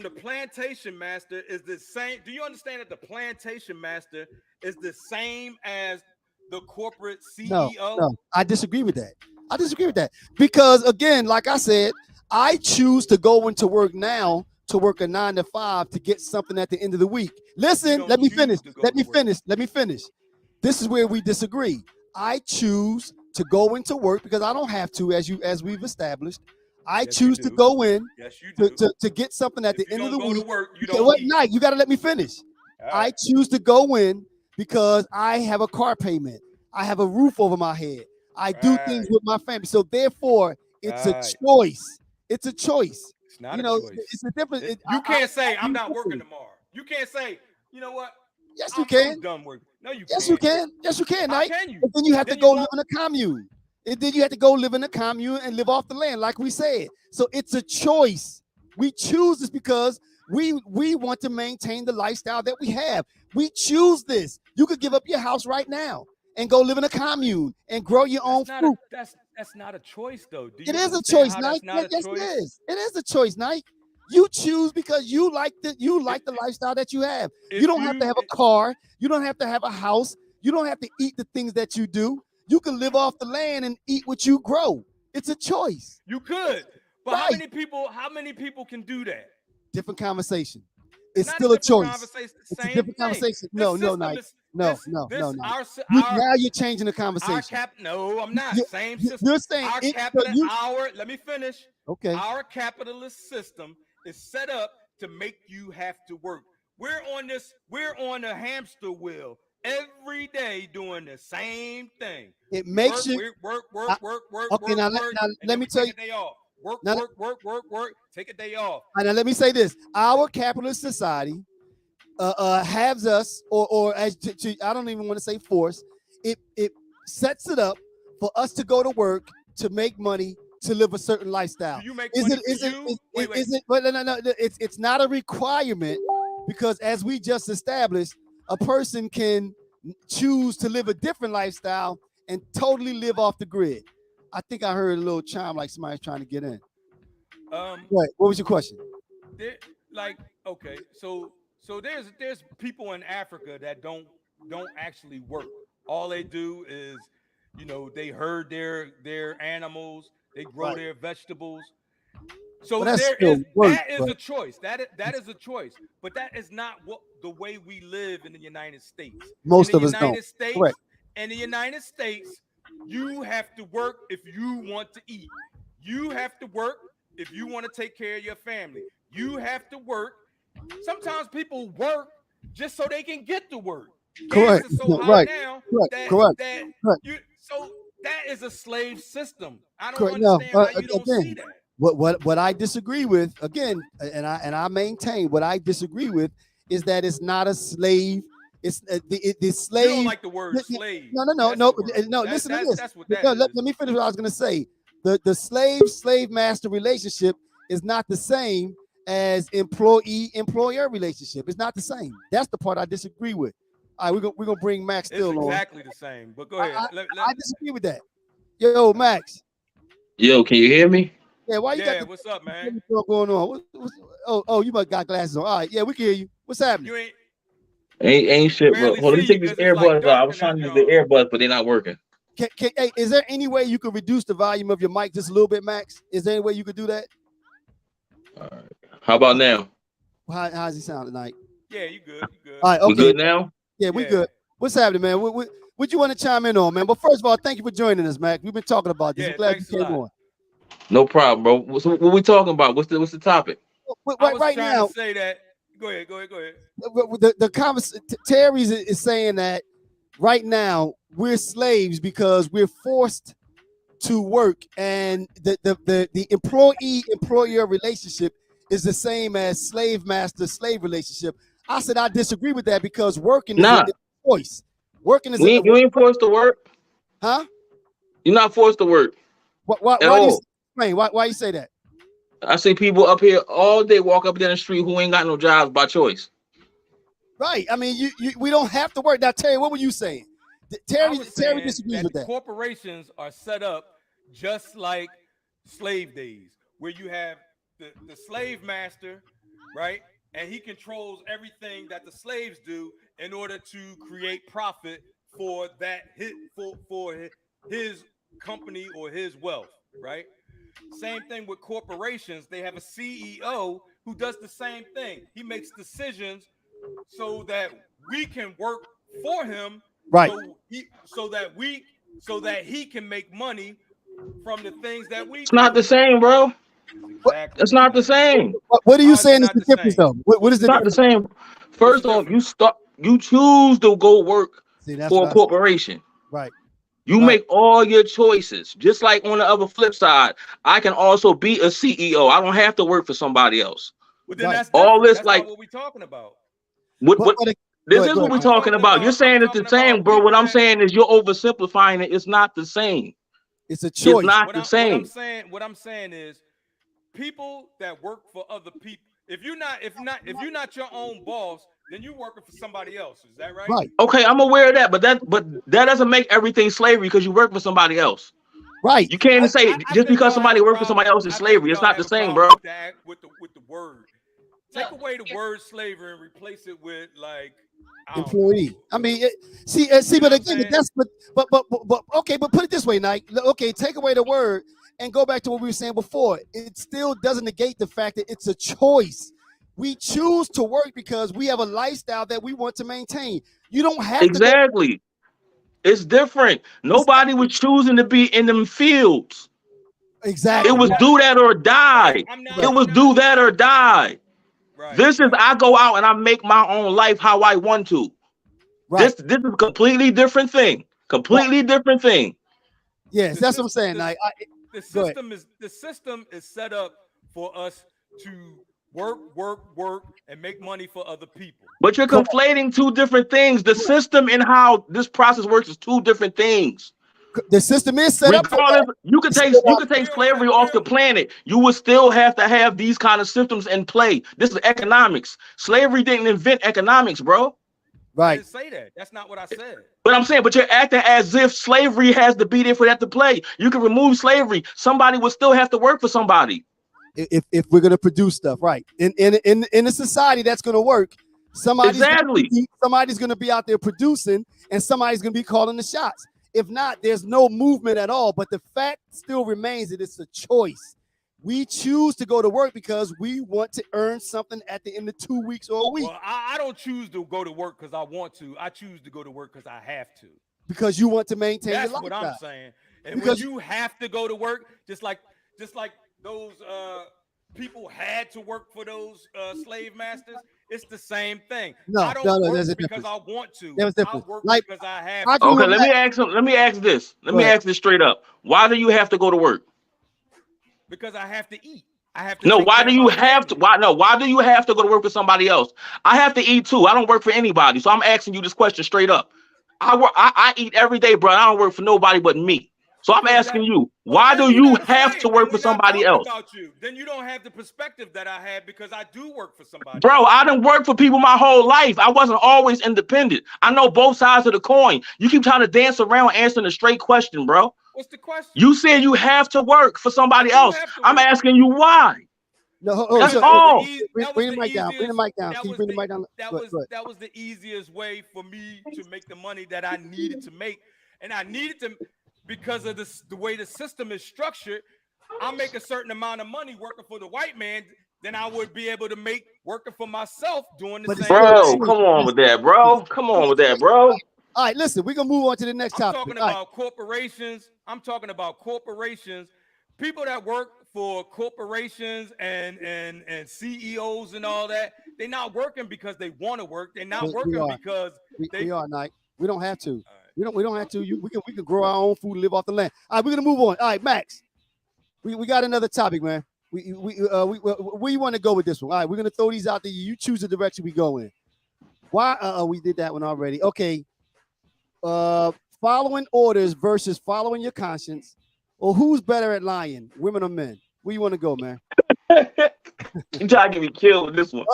the Plantation Master is the same. Do you understand that the Plantation Master is the same as the corporate no, CEO? no, I disagree with that. I disagree with that because again, like I said, I choose to go into work now to work a 9 to 5 to get something at the end of the week. You Listen, don't let me finish. choose to go Let to me work. finish. Let me finish. This is where we disagree. I choose to go into work because I don't have to, as we've established. I Yes, you choose to do. go in Yes, you to, do. to get something at the If you end of don't the go to week. work, you Okay, don't wait, eat. Night, you got to let me finish. All I right. choose to go in because I have a car payment. I have a roof over my head. I do things Right. with my family. So therefore, it's a Right. choice. It's a choice. It's not You a know, choice. it's a different. You can't say I'm do not working differently. tomorrow. You can't say, you know what? Yes, you I'm can. done working. No, you Yes, you can't. can. Yes, you can, How Knight. can you? But then you have to Then you go live won't. in a commune. And then you have to go live in a commune and live off the land, like we said. So it's a choice. We choose this because we want to maintain the lifestyle that we have. We choose this. You could give up your house right now and go live in a commune and grow your own fruit. That's not a choice though. Do It you is a understand choice, how Nike. that's not a Yes, it choice? is. It is a choice, Nike. You choose because you like the lifestyle that you have. You If don't have to you have a car. You don't have to have a house. You don't have to eat the things that you do. You can live off the land and eat what you grow. It's a choice. you could, but Right. how many people can do that? Different conversation. It's It's not a still a different choice. conversation. It's the It's a same different thing. conversation. This No, system Nike. is No, no, no, this Nike. our Now you're changing the conversation. no, I'm not. Same system. You're saying Our it. So capital, you let me finish. okay? Our capitalist system is set up to make you have to work. We're on a hamster wheel every day doing the same thing. It We makes you. I, okay. work, Now and let then me we tell take you. a day off. Now, Work, take a day off. now let me say this: our capitalist society has us, or as I don't even want to say force. It sets it up for us to go to work to make money to live a certain lifestyle. Do you make Is money it? for you? Wait. Is it? But no. It's not a requirement because as we just established, a person can choose to live a different lifestyle and totally live off the grid. I think I heard a little chime like somebody's trying to get in. What was your question? There, like, okay, so there's people in Africa that don't actually work. All they do is, they herd their animals, they grow Right. their vegetables. Well, So that's still work, that is but a choice. That is a choice. But that is not what the way we live in the United States. In most the of us don't. United States, Correct. in the United States, you have to work if you want to eat. You have to work if you want to take care of your family. You have to work. Sometimes people work just so they can get to work. Gas Correct. is so high Right. now Correct. that Correct. that Correct. you so that is a slave system. I don't Correct. No. understand how you don't see Again, that. what I disagree with again, and I maintain what I disagree with is that it's not a slave. It's the You don't slave. like the word slave. No. That's the word. No. Listen to this. That's what that No, is. let me finish what I was going to say. The slave master relationship is not the same as employee employer relationship. It's not the same. That's the part I disagree with. All right, we're gonna bring Max It's still on. exactly the same. But go ahead. I disagree with that. Yo, Max. Yo, can you hear me? Yeah, why you got Yeah, the what's up, man? what's going on? Oh, you must got glasses on. All right, yeah, we can hear you. What's happening? You ain't Ain't we can shit, bro. barely Hold on, let see me you take these because it's like earbuds out. I dark was in this trying to use the joint. earbuds, but they're not working. Hey, is there any way you could reduce the volume of your mic just a little bit, Max? Is there any way you could do that? All right. How about now? How's he sound tonight? Yeah, you good. You good. All right, We okay. good now? Yeah, we Yeah. good. What's happening, man? What you want to chime in on, man? But first of all, thank you for joining us, Max. We've been talking about this. I'm Yeah, glad you thanks a came lot. on. No problem, bro. So what we talking about? What's the topic? I was Right trying to now, say that. Go ahead. the conversation, Terry is saying that right now we're slaves because we're forced to work, and the employee employer relationship is the same as slave master slave relationship. I said I disagree with that because working is a Nah, choice. Working is a you ain't forced to work. huh? You're not forced to work at Why do you all. explain? Why you say that? I see people up here all day walk up and down the street who ain't got no jobs by choice. Right. I mean, we don't have to work. Now, Terry, what were you saying? Terry disagrees with that. Corporations are set up just like slave days, where you have the slave master, right? And he controls everything that the slaves do in order to create profit for his company or his wealth, right? Same thing with corporations. They have a CEO who does the same thing. He makes decisions so that we can work for him, right? So that he can make money from the things that we It's do. not the same, bro. Exactly. It's not the same. What are you saying is the difference, though? What is it's not the same? First off, you choose to go work for a corporation. Right. You make all your choices. Just like on the other flip side, I can also be a CEO. I don't have to work for somebody else. Well, then that's all this that's like not what we're talking about. This is what we're talking about. You're saying it's the same, bro. What I'm saying is you're oversimplifying it. It's not the same. It's a choice. It's not the same. What I'm saying is people that work for other people. If you're not your own boss, then you're working for somebody else. Is that right? Right. Okay, I'm aware of that, but that doesn't make everything slavery because you work for somebody else. Right. You can't say just because somebody works for somebody else is slavery. It's not the same, bro. With the word. Take away the word slavery and replace it with like employee. I mean, but again, but okay, but put it this way, Nike. Okay, take away the word and go back to what we were saying before. It still doesn't negate the fact that it's a choice. We choose to work because we have a lifestyle that we want to maintain. You don't have to. It's different. Nobody was choosing to be in them fields. Exactly. It was do that or die. It was do that or die. Right, this is I go out and I make my own life how I want to. Right. This is a completely different thing. Completely different thing. Yes, that's what I'm saying. The system is set up for us to work, and make money for other people. But you're conflating two different things. The system and how this process works is two different things. The system is set up. You could take slavery off the planet. You would still have to have these kind of systems in play. This is economics. Slavery didn't invent economics, bro. Right. I didn't say that. That's not what I said. But I'm saying, but you're acting as if slavery has to be there for that to play. You can remove slavery. Somebody would still have to work for somebody. If we're gonna produce stuff, right? In a society that's gonna work, somebody's gonna be out there producing, and somebody's gonna be calling the shots. If not, there's no movement at all. But the fact still remains that it's a choice. We choose to go to work because we want to earn something at the end of 2 weeks or a week. Well, I don't choose to go to work because I want to. I choose to go to work because I have to. Because you want to maintain your lifestyle. That's what I'm saying. And because when you have to go to work, just like those people had to work for those slave masters, it's the same thing. I don't work because I want to. I work because I have to. Okay, let me ask this. Let me ask this straight up. Why do you have to go to work? Because I have to eat. I have to. No, why do you have to? Why do you have to go to work for somebody else? I have to eat too. I don't work for anybody. So I'm asking you this question straight up. I eat every day, bro. I don't work for nobody but me. So I'm asking you, why do you have to work for somebody else? Then you don't have the perspective that I have because I do work for somebody. Bro, I didn't work for people my whole life. I wasn't always independent. I know both sides of the coin. You keep trying to dance around answering a straight question, bro. What's the question? You said you have to work for somebody else. I'm asking you why. No, that's all. Bring the mic down. Bring the mic down. Bring the mic down. That was the easiest way for me to make the money that I needed to make, and I needed to because of the way the system is structured. I make a certain amount of money working for the white man, then I would be able to make working for myself doing the same. Bro, come on with that, bro. Come on with that, bro. All right, listen, we're gonna move on to the next topic. I'm talking about corporations. I'm talking about corporations, people that work for corporations and CEOs and all that. They're not working because they want to work. They're not working because we are, Nike. We don't have to. Right. We don't have to. We can grow our own food and live off the land. All right, we're gonna move on. All right, Max. We got another topic, man. Where you want to go with this one? All right, we're gonna throw these out there. You choose the direction we go in. Why? We did that one already. Okay. Following orders versus following your conscience, or who's better at lying, women or men? Where you want to go, man? You trying to get me killed with this one?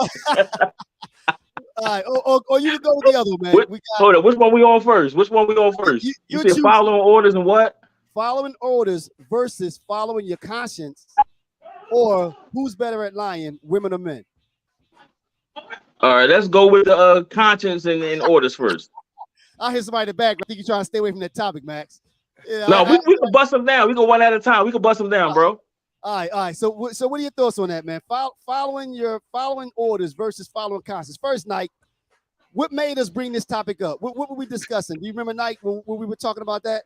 All right, or you can go with the other one, man. What, We got hold up, which one we on first? Which one we on first? You said choose following orders and what? following orders versus following your conscience, or who's better at lying, women or men? All right, let's go with the conscience and orders first. I hear somebody in the back. I think you're trying to stay away from that topic, Max. Yeah, No, we can bust them down. We go one at a time. We can bust them down, bro. All right. So what are your thoughts on that, man? Following orders versus following conscience. First, Nike, what made us bring this topic up? What were we discussing? Do you remember, Nike, when we were talking about that?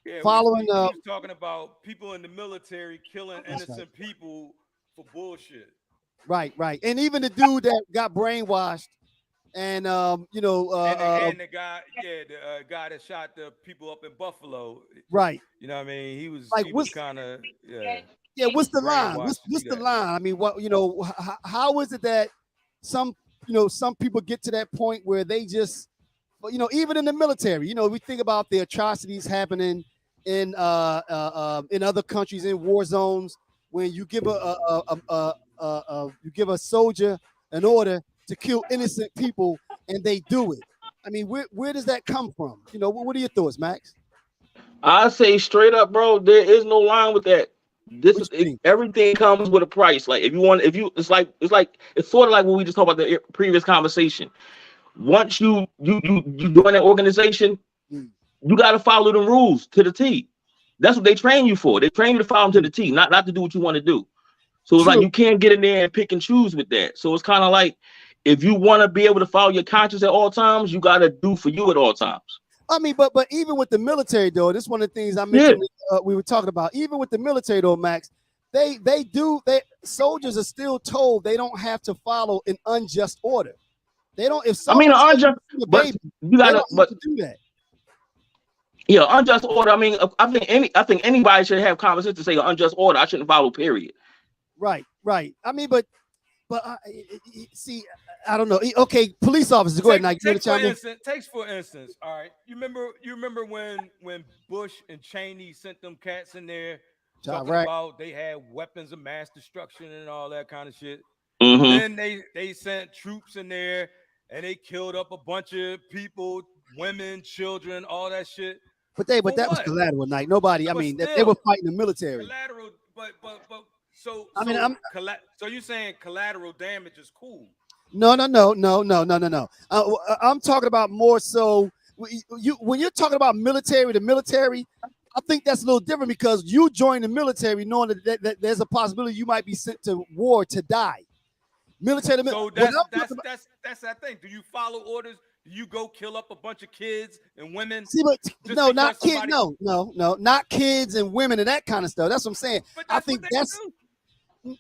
Yeah, Following, we was talking about people in the military killing innocent right. people for bullshit. Right. And even the dude that got brainwashed, and and the guy, the guy that shot the people up in Buffalo. Right. You know what I mean? He was Like, kind of Yeah, what's the line? brainwashed What's to the do that. line? I mean, how is it that some people get to that point where they just, even in the military, we think about the atrocities happening in other countries, in war zones, when you give a soldier an order to kill innocent people and they do it. I mean, where does that come from? What are your thoughts, Max? I say straight up, bro, there is no line with that. Everything comes with a price. Like it's sort of like what we just talked about the previous conversation. Once you join that organization, you got to follow the rules to the T. That's what they train you for. They train you to follow them to the T, not to do what you want to do. So it's like you can't get in there and pick and choose with that. So it's kind of like, if you want to be able to follow your conscience at all times, you got to do for you at all times. I mean, but even with the military, though, this is one of the things I mentioned. We were talking about. Even with the military, though, Max, soldiers are still told they don't have to follow an unjust order. They don't. If an unjust, but you gotta, but do that. Yeah, unjust order. I mean, I think anybody should have common sense to say an unjust order I shouldn't follow. Period. Right. I mean, but see, I don't know. Okay, police officers, go ahead. Now, takes for instance. All right, you remember when Bush and Cheney sent them cats in there talking about they had weapons of mass destruction and all that kind of shit. Mm-hmm. Then they sent troops in there and they killed up a bunch of people, women, children, all that shit. But that was collateral, Night. Nobody. I mean, they were fighting the military. Collateral, but. So you're saying collateral damage is cool? No. I'm talking about more so when you're talking about the military, I think that's a little different because you join the military knowing that there's a possibility you might be sent to war to die. Military. So that's that thing. Do you follow orders? Do you go kill up a bunch of kids and women? See, but no, not kids. No, not kids and women and that kind of stuff. That's what I'm saying. I think that's.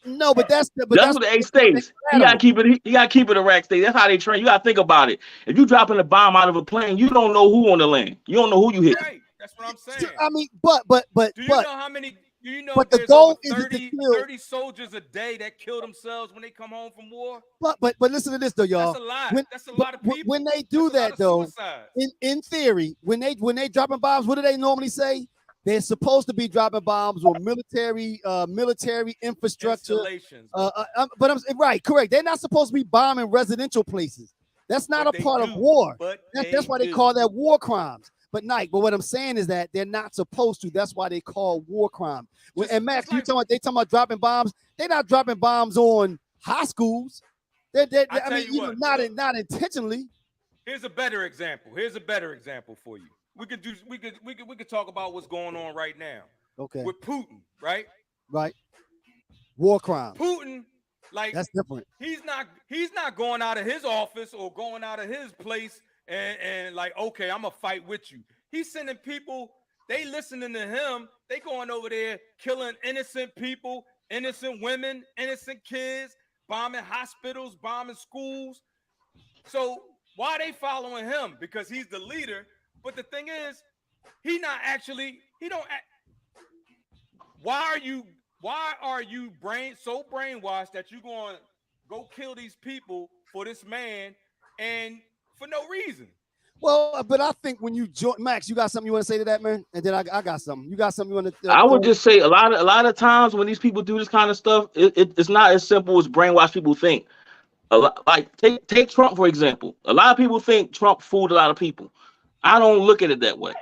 No, but that's what the A states. You gotta keep it a rack state. That's how they train. You gotta think about it. If you dropping a bomb out of a plane, you don't know who on the land. You don't know who you hit. Right. That's what I'm saying. I mean, but do you know how many? Do you know but there's the goal over 30, is to kill 30 soldiers a day that kill themselves when they come home from war? But listen to this though, y'all. That's a lot. That's a lot of people. When they do that though, in theory, when they dropping bombs, what do they normally say? They're supposed to be dropping bombs on military infrastructure. But I'm right, correct. They're not supposed to be bombing residential places. That's not a part of war. That's why they call that war crimes. But what I'm saying is that they're not supposed to. That's why they call war crime. And Max, they talking about dropping bombs. They're not dropping bombs on high schools. Not intentionally. Here's a better example for you. We could talk about what's going on right now. Okay. With Putin, right? Right. War crime. Putin, that's different. He's not going out of his office or going out of his place and okay, I'm gonna fight with you. He's sending people, they listening to him, they going over there killing innocent people, innocent women, innocent kids, bombing hospitals, bombing schools. So why are they following him? Because he's the leader. But the thing is, why are you so brainwashed that you're going to go kill these people for this man and for no reason? Well, but I think when you join, Max, you got something you want to say to that, man? And then I got something. You got something you want to? I would just say a lot of times when these people do this kind of stuff, it's not as simple as brainwash people think. Like take Trump for example. A lot of people think Trump fooled a lot of people. I don't look at it that way.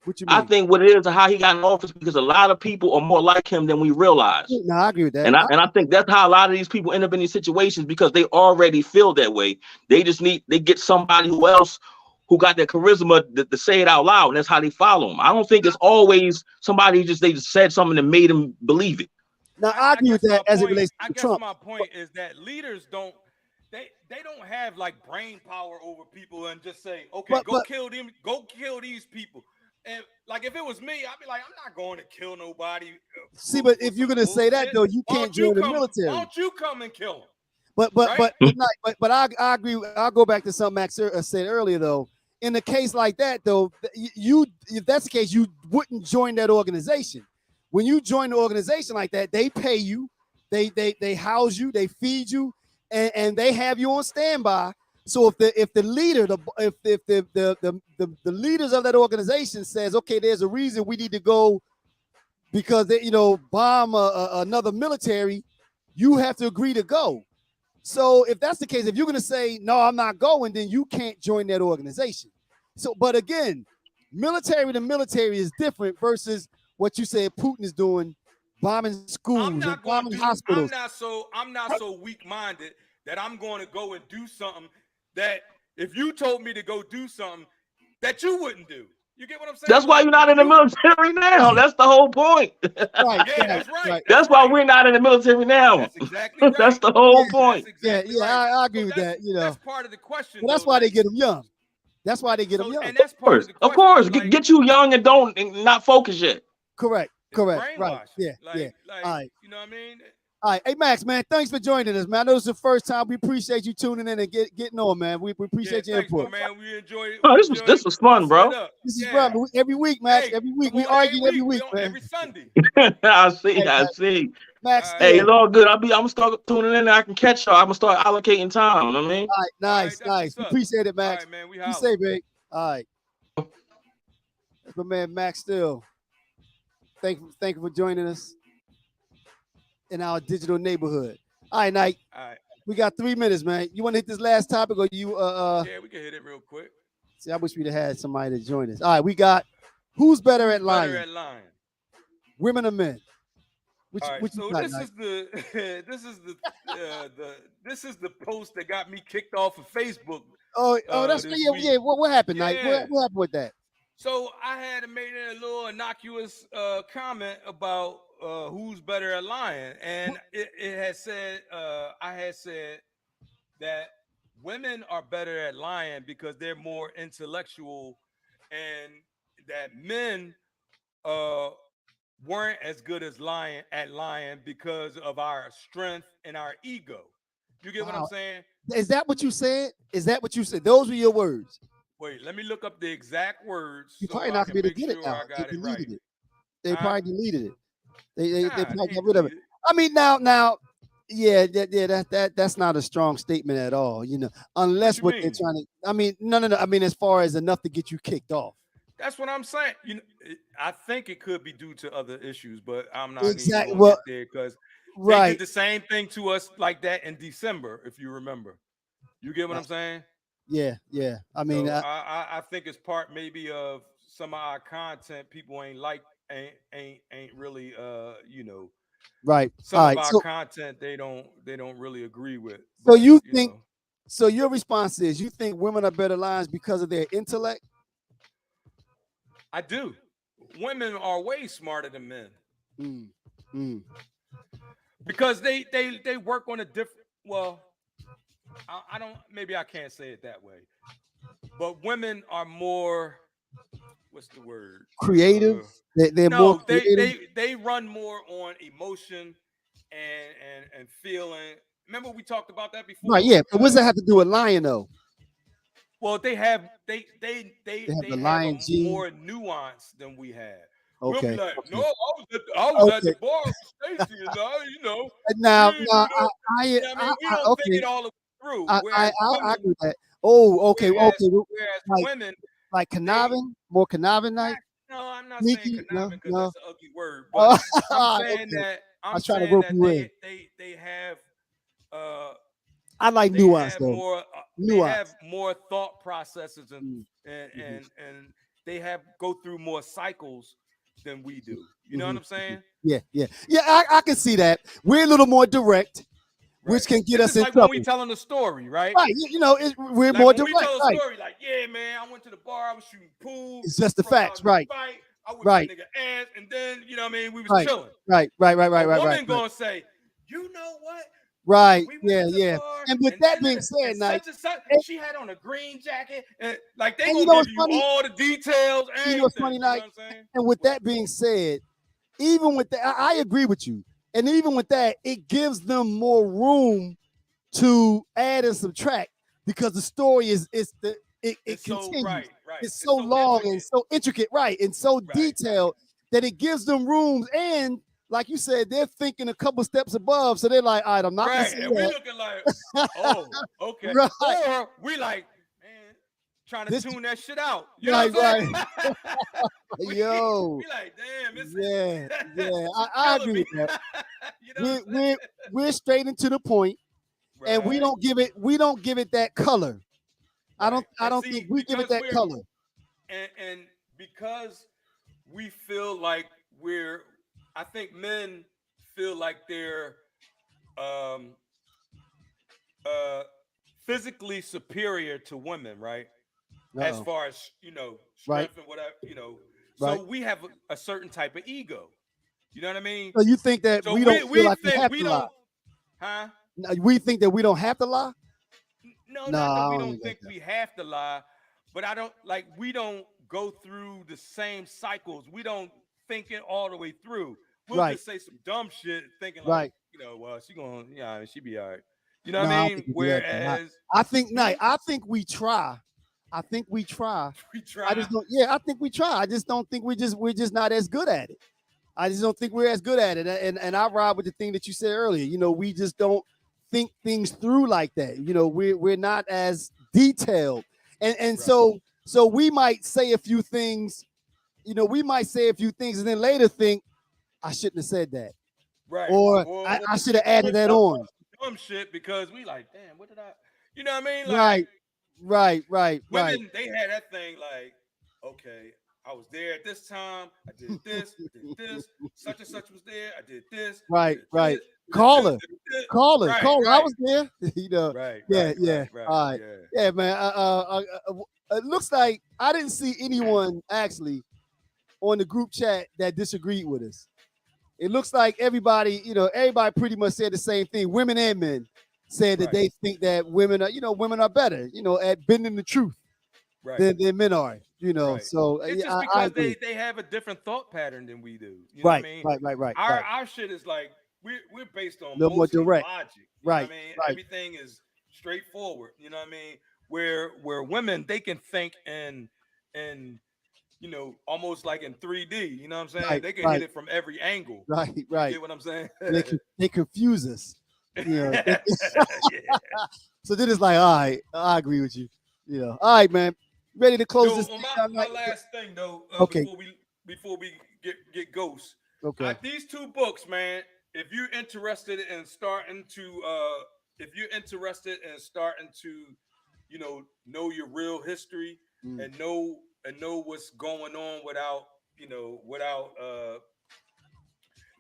What you I mean? think what it is how he got in office because a lot of people are more like him than we realize. No, I agree with that. And I think that's how a lot of these people end up in these situations because they already feel that way. They get somebody who got that charisma to say it out loud, and that's how they follow him. I don't think it's always somebody they just said something that made them believe it. Now I agree with that as it relates to Trump. My point is that leaders don't have like brain power over people and just say, okay, go kill them, go kill these people. And like if it was me, I'd be like, I'm not going to kill nobody. See, but if you're gonna say that though, you can't join the military. Why don't you come and kill them? But I agree. I'll go back to something Max said earlier though. In a case like that though, if that's the case, you wouldn't join that organization. When you join the organization like that, they pay you, they house you, they feed you, and they have you on standby. So if the leader, the leaders of that organization says, okay, there's a reason we need to go because they bomb another military, you have to agree to go. So if that's the case, if you're going to say no, I'm not going, then you can't join that organization. So, but again, military to military is different versus what you said Putin is doing, bombing schools and bombing hospitals. I'm not so weak-minded that I'm going to go and do something that if you told me to go do something that you wouldn't do. You get what I'm saying? That's why you're not in the military now. That's the whole point. Right. Yeah, that's right. That's why we're not in the military now. That's exactly right. That's the whole point. Exactly right. I agree with that. That's part of the question. Well, that's why they get them young. That's why they get them young. And that's part of the question. Of course, get you young and not focus yet. Correct. Right. Yeah. All right. You know what I mean? All right, hey Max, man, thanks for joining us, man. I know it's the first time. We appreciate you tuning in and getting on, man. We appreciate your input, man. We enjoy it. This was fun, bro. This is fun. Every week, Max. Every week we argue every week, man. Every Sunday. I see. Max, hey, it's all good. I'm gonna start tuning in. And I can catch y'all. I'm gonna start allocating time. You know what I mean? All right, nice. We appreciate it, Max. All right, man. Be safe, babe. All right. That's my man, Max. Still, thank you for joining us in our digital neighborhood. All right, Nike. All right. We got 3 minutes, man. You want to hit this last topic or you Yeah, we can hit it real quick. See, I wish we'd have had somebody to join us. All right, we got who's better at lying? Women or men? Which so this is the post that got me kicked off of Facebook. That's yeah. What happened, Nike? What happened with that? So I had made a little innocuous comment about who's better at lying, and it had said I had said that women are better at lying because they're more intellectual, and that men weren't as good as lying because of our strength and our ego. You get what I'm saying? Is that what you said? Those were your words. Wait, let me look up the exact words. You probably not gonna be able to get it now. They deleted it. They probably deleted it. They probably got rid of it. I mean, now, yeah, that's not a strong statement at all. Unless what they're trying to. I mean, no. I mean, as far as enough to get you kicked off. That's what I'm saying. I think it could be due to other issues, but I'm not exactly going to get there because they did the same thing to us like that in December, if you remember. You get what I'm saying? Yeah. I mean, so I think it's part maybe of some of our content people ain't really right. Some of our content they don't really agree with. So you think? So your response is you think women are better liars because of their intellect? I do. Women are way smarter than men. Because they work on a different. Well, I don't. Maybe I can't say it that way. But women are more. What's the word? Creative. They're more creative. They run more on emotion and feeling. Remember we talked about that before. Right. Yeah. But what does that have to do with lying though? Well, they have more nuance than we have. Okay. We'll be like, no, I was at the bar with Stacy, and Now, we don't think it all through. I agree with that. Oh, okay, whereas like, women, like conniving, more conniving, like. No, I'm not saying conniving because that's an ugly word. But I'm saying that they have I like they nuance have though. more they have Nuance. more thought processes and Mm, and mhm, and, and they have go through more cycles than we do. You know what mhm, I'm mhm. saying? Yeah, yeah, yeah. I can see that. We're a little more direct, which Right. can get It's us just in like when we trouble. telling a story, right? Right. We're Like more when we direct. tell a Right. story, like, yeah, man, I went to the bar, I was shooting pool, It's just the broke out facts. in the Right. fight, I whipped that Right. nigga ass, and then you know what I mean, we was Right. chilling. Right. Right. Right. A Right. Right. Right. woman Right. gonna say, you know what? Right. We went Yeah. to the Yeah. bar, And with and that then being and said, Knight, such, and, she had on a green jacket, and like they and you gonna know give what's you funny? all the details, You know what's everything. funny, You know what Knight? I'm saying? And with What? that being said, even with that, I agree with you. And even with that, it gives them more room to add and subtract because the story it It's so right, continues. right. It's It's so so long and intricate, so intricate, right, and so right, right. detailed that it gives them rooms. And like you said, they're thinking a couple steps above, so they're like, "All right, I'm not gonna Right. say And we that." looking like, oh, okay. Right? Or we like, man, trying to This tune that shit out. You know right, what I'm right. saying? we Yo, we like, damn, it's yeah, yeah. she I killing agree me. with that. You know what We're I'm saying? we're we're straight into the point, and Right, we don't give it that color. right. I And don't think see, we give it that color. and because we feel like we're I think men feel like they're um uh physically superior to women, right? As Uh-oh. far as Right, strength and whatever, right. so we have a certain type of ego. You know what I mean? So you think that So we don't feel we like we think have we to lie? don't, huh? No, we think that we don't have to lie? No, No, not that I we don't don't think like think that. we have to lie, but I don't like we don't go through the same cycles. We don't think it all the way through. We'll Right, just say some dumb shit, thinking like, right. well, she gonna, she be all right. You know No, what I I don't mean? think we do that. Man. Whereas I think Knight, we I think we try. I think we try. we I try. just don't. Yeah, I think we try. I just don't think we're just not as good at it. I just don't think we're as good at it. And I ride with the thing that you said earlier. We just don't think things through like that. We're not as detailed. And Right, so we might say a few things. We might say a few things and then later think I shouldn't have said that, right. or Or I should we have added switch that up on. dumb shit because we like, damn, what did I? You know what I mean? Like Right, right, right, right, women, they had that thing like, okay, I was there at this time. I did this. Such and such was there. I did this. right, Did right. this. Did this. Caller, Did this. caller, Right, caller. I right, was there. right, Yeah, right, yeah. right, right. All right. Yeah. Yeah, man. It looks like I didn't see anyone actually on the group chat that disagreed with us. It looks like everybody pretty much said the same thing. Women and men said that Right, they think that women are better, at bending the truth right, than men are. right. So It's yeah, just I because agree. they have a different thought pattern than we do. You know what I Right, mean? right, right, right, Our right. our shit is like we're based A on little more mostly direct. logic. You know what Right, I mean? right. Everything is straightforward. You know what I mean? Where women, they can think in almost like in 3D. You know what I'm saying? Right, They can hit right, it from every angle. right, You right. get what I'm saying? They confuse us. Yeah. So then it's like, all right, I agree with you. All right, man. Ready to close Yo, this on thing my, out? my last thing though, Okay, before we get ghosts, okay. these two books, man. If you're interested in starting to, know your real history Mm, and know what's going on without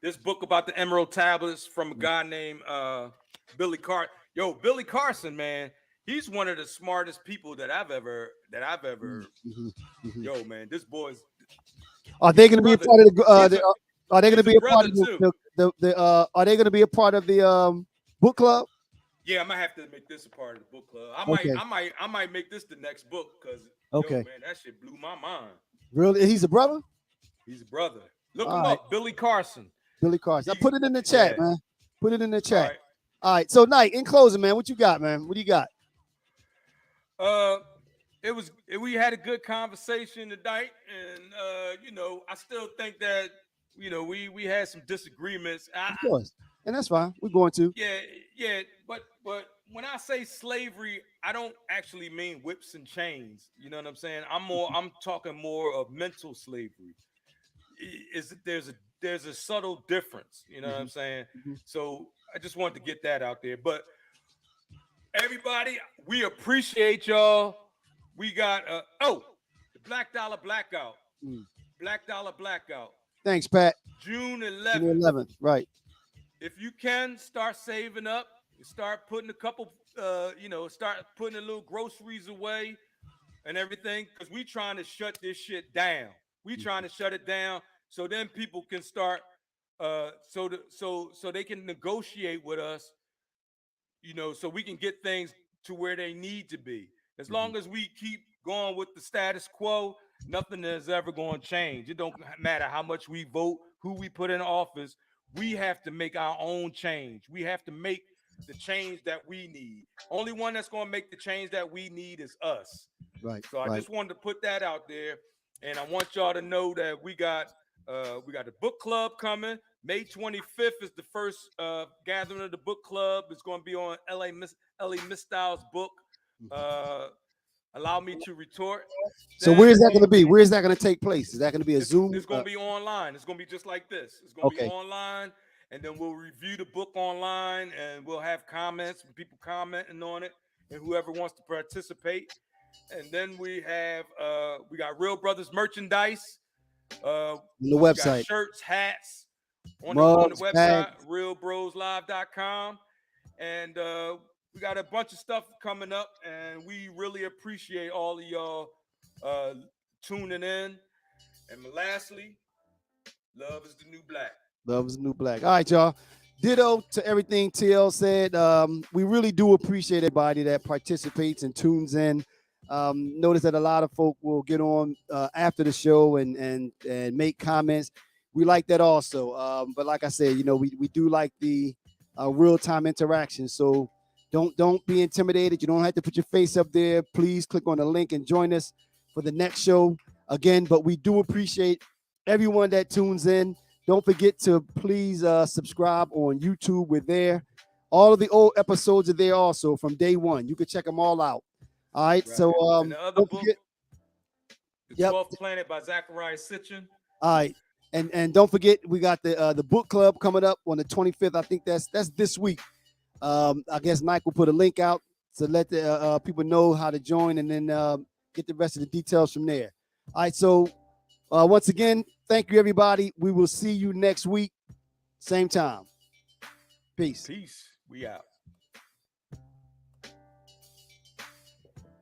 this book about the Emerald Tablets from a mm, guy named Billy Carson. Yo, Billy Carson, man, he's one of the smartest people that I've ever. mm, mhm, mhm. Yo, man, this boy's Are they he's a going to be a brother. part of the? He's a Are they going to he's a be a part brother of too. Are they going to be a part of the book club? Yeah, I might have to make this a part of the book club. I might, Okay, I might, I might make this the next book because yo, okay. man, that shit blew my mind. Really? He's a brother? He's a brother. Look All him right, up, Billy Carson. Billy Carson. I He, put it in the chat, yeah. man. Put it in the All chat. right. All right. So, Knight, in closing, man, what you got, man? What do you got? Uh, we had a good conversation tonight, and I still think that we had some disagreements. Of course, and that's fine. We're going to. Yeah, yeah, but when I say slavery, I don't actually mean whips and chains. You know what I'm saying? I'm talking more of mental slavery. Is there's a subtle difference, you know what I'm Mhm, saying? mhm. So I just wanted to get that out there. But Everybody, we appreciate y'all. We got the Black Dollar Blackout. Black Dollar Blackout. Thanks, Pat. June June 11th. 11th, right. If you can, start saving up. Start putting a couple, start putting a little groceries away and everything, because we trying to shut this shit down. We trying to shut it down so then people can start, so they can negotiate with us, so we can get things to where they need to be. As long as we keep going with the status quo, nothing is ever going to change. It don't matter how much we vote, who we put in office. We have to make our own change. We have to make the change that we need. Only one that's going to make the change that we need is us. Right. So I just wanted to put that out there, and I want y'all to know that we got the book club coming. May 25th is the first gathering of the book club. It's going to be on L.A. Miss Styles' book. Allow Me to Retort. So where is that going to be? Where is that going to take place? Is that going to be a Zoom? It's going to be online. It's going to be just like this. It's going to be online, and then we'll review the book online, and we'll have comments from people commenting on it, and whoever wants to participate. And then we got Real Brothers merchandise. On the website. Shirts, hats on the website, bags. realbroslive.com. And we got a bunch of stuff coming up, and we really appreciate all of y'all tuning in. And lastly, love is the new black. Love is the new black. All right, y'all. Ditto to everything TL said. We really do appreciate everybody that participates and tunes in. Notice that a lot of folk will get on after the show and make comments. We like that also. But like I said, we do like the real-time interaction. So don't be intimidated. You don't have to put your face up there. Please click on the link and join us for the next show again. But we do appreciate everyone that tunes in. Don't forget to please subscribe on YouTube. We're there. All of the old episodes are there also from day one. You can check them all out. All right. So and the other book, The 12th Planet by Zachariah Sitchin. All right. And don't forget, we got the book club coming up on the 25th. I think that's this week. I guess Mike will put a link out to let the people know how to join, and then get the rest of the details from there. All right. So once again, thank you, everybody. We will see you next week. Same time. Peace. Peace. We out.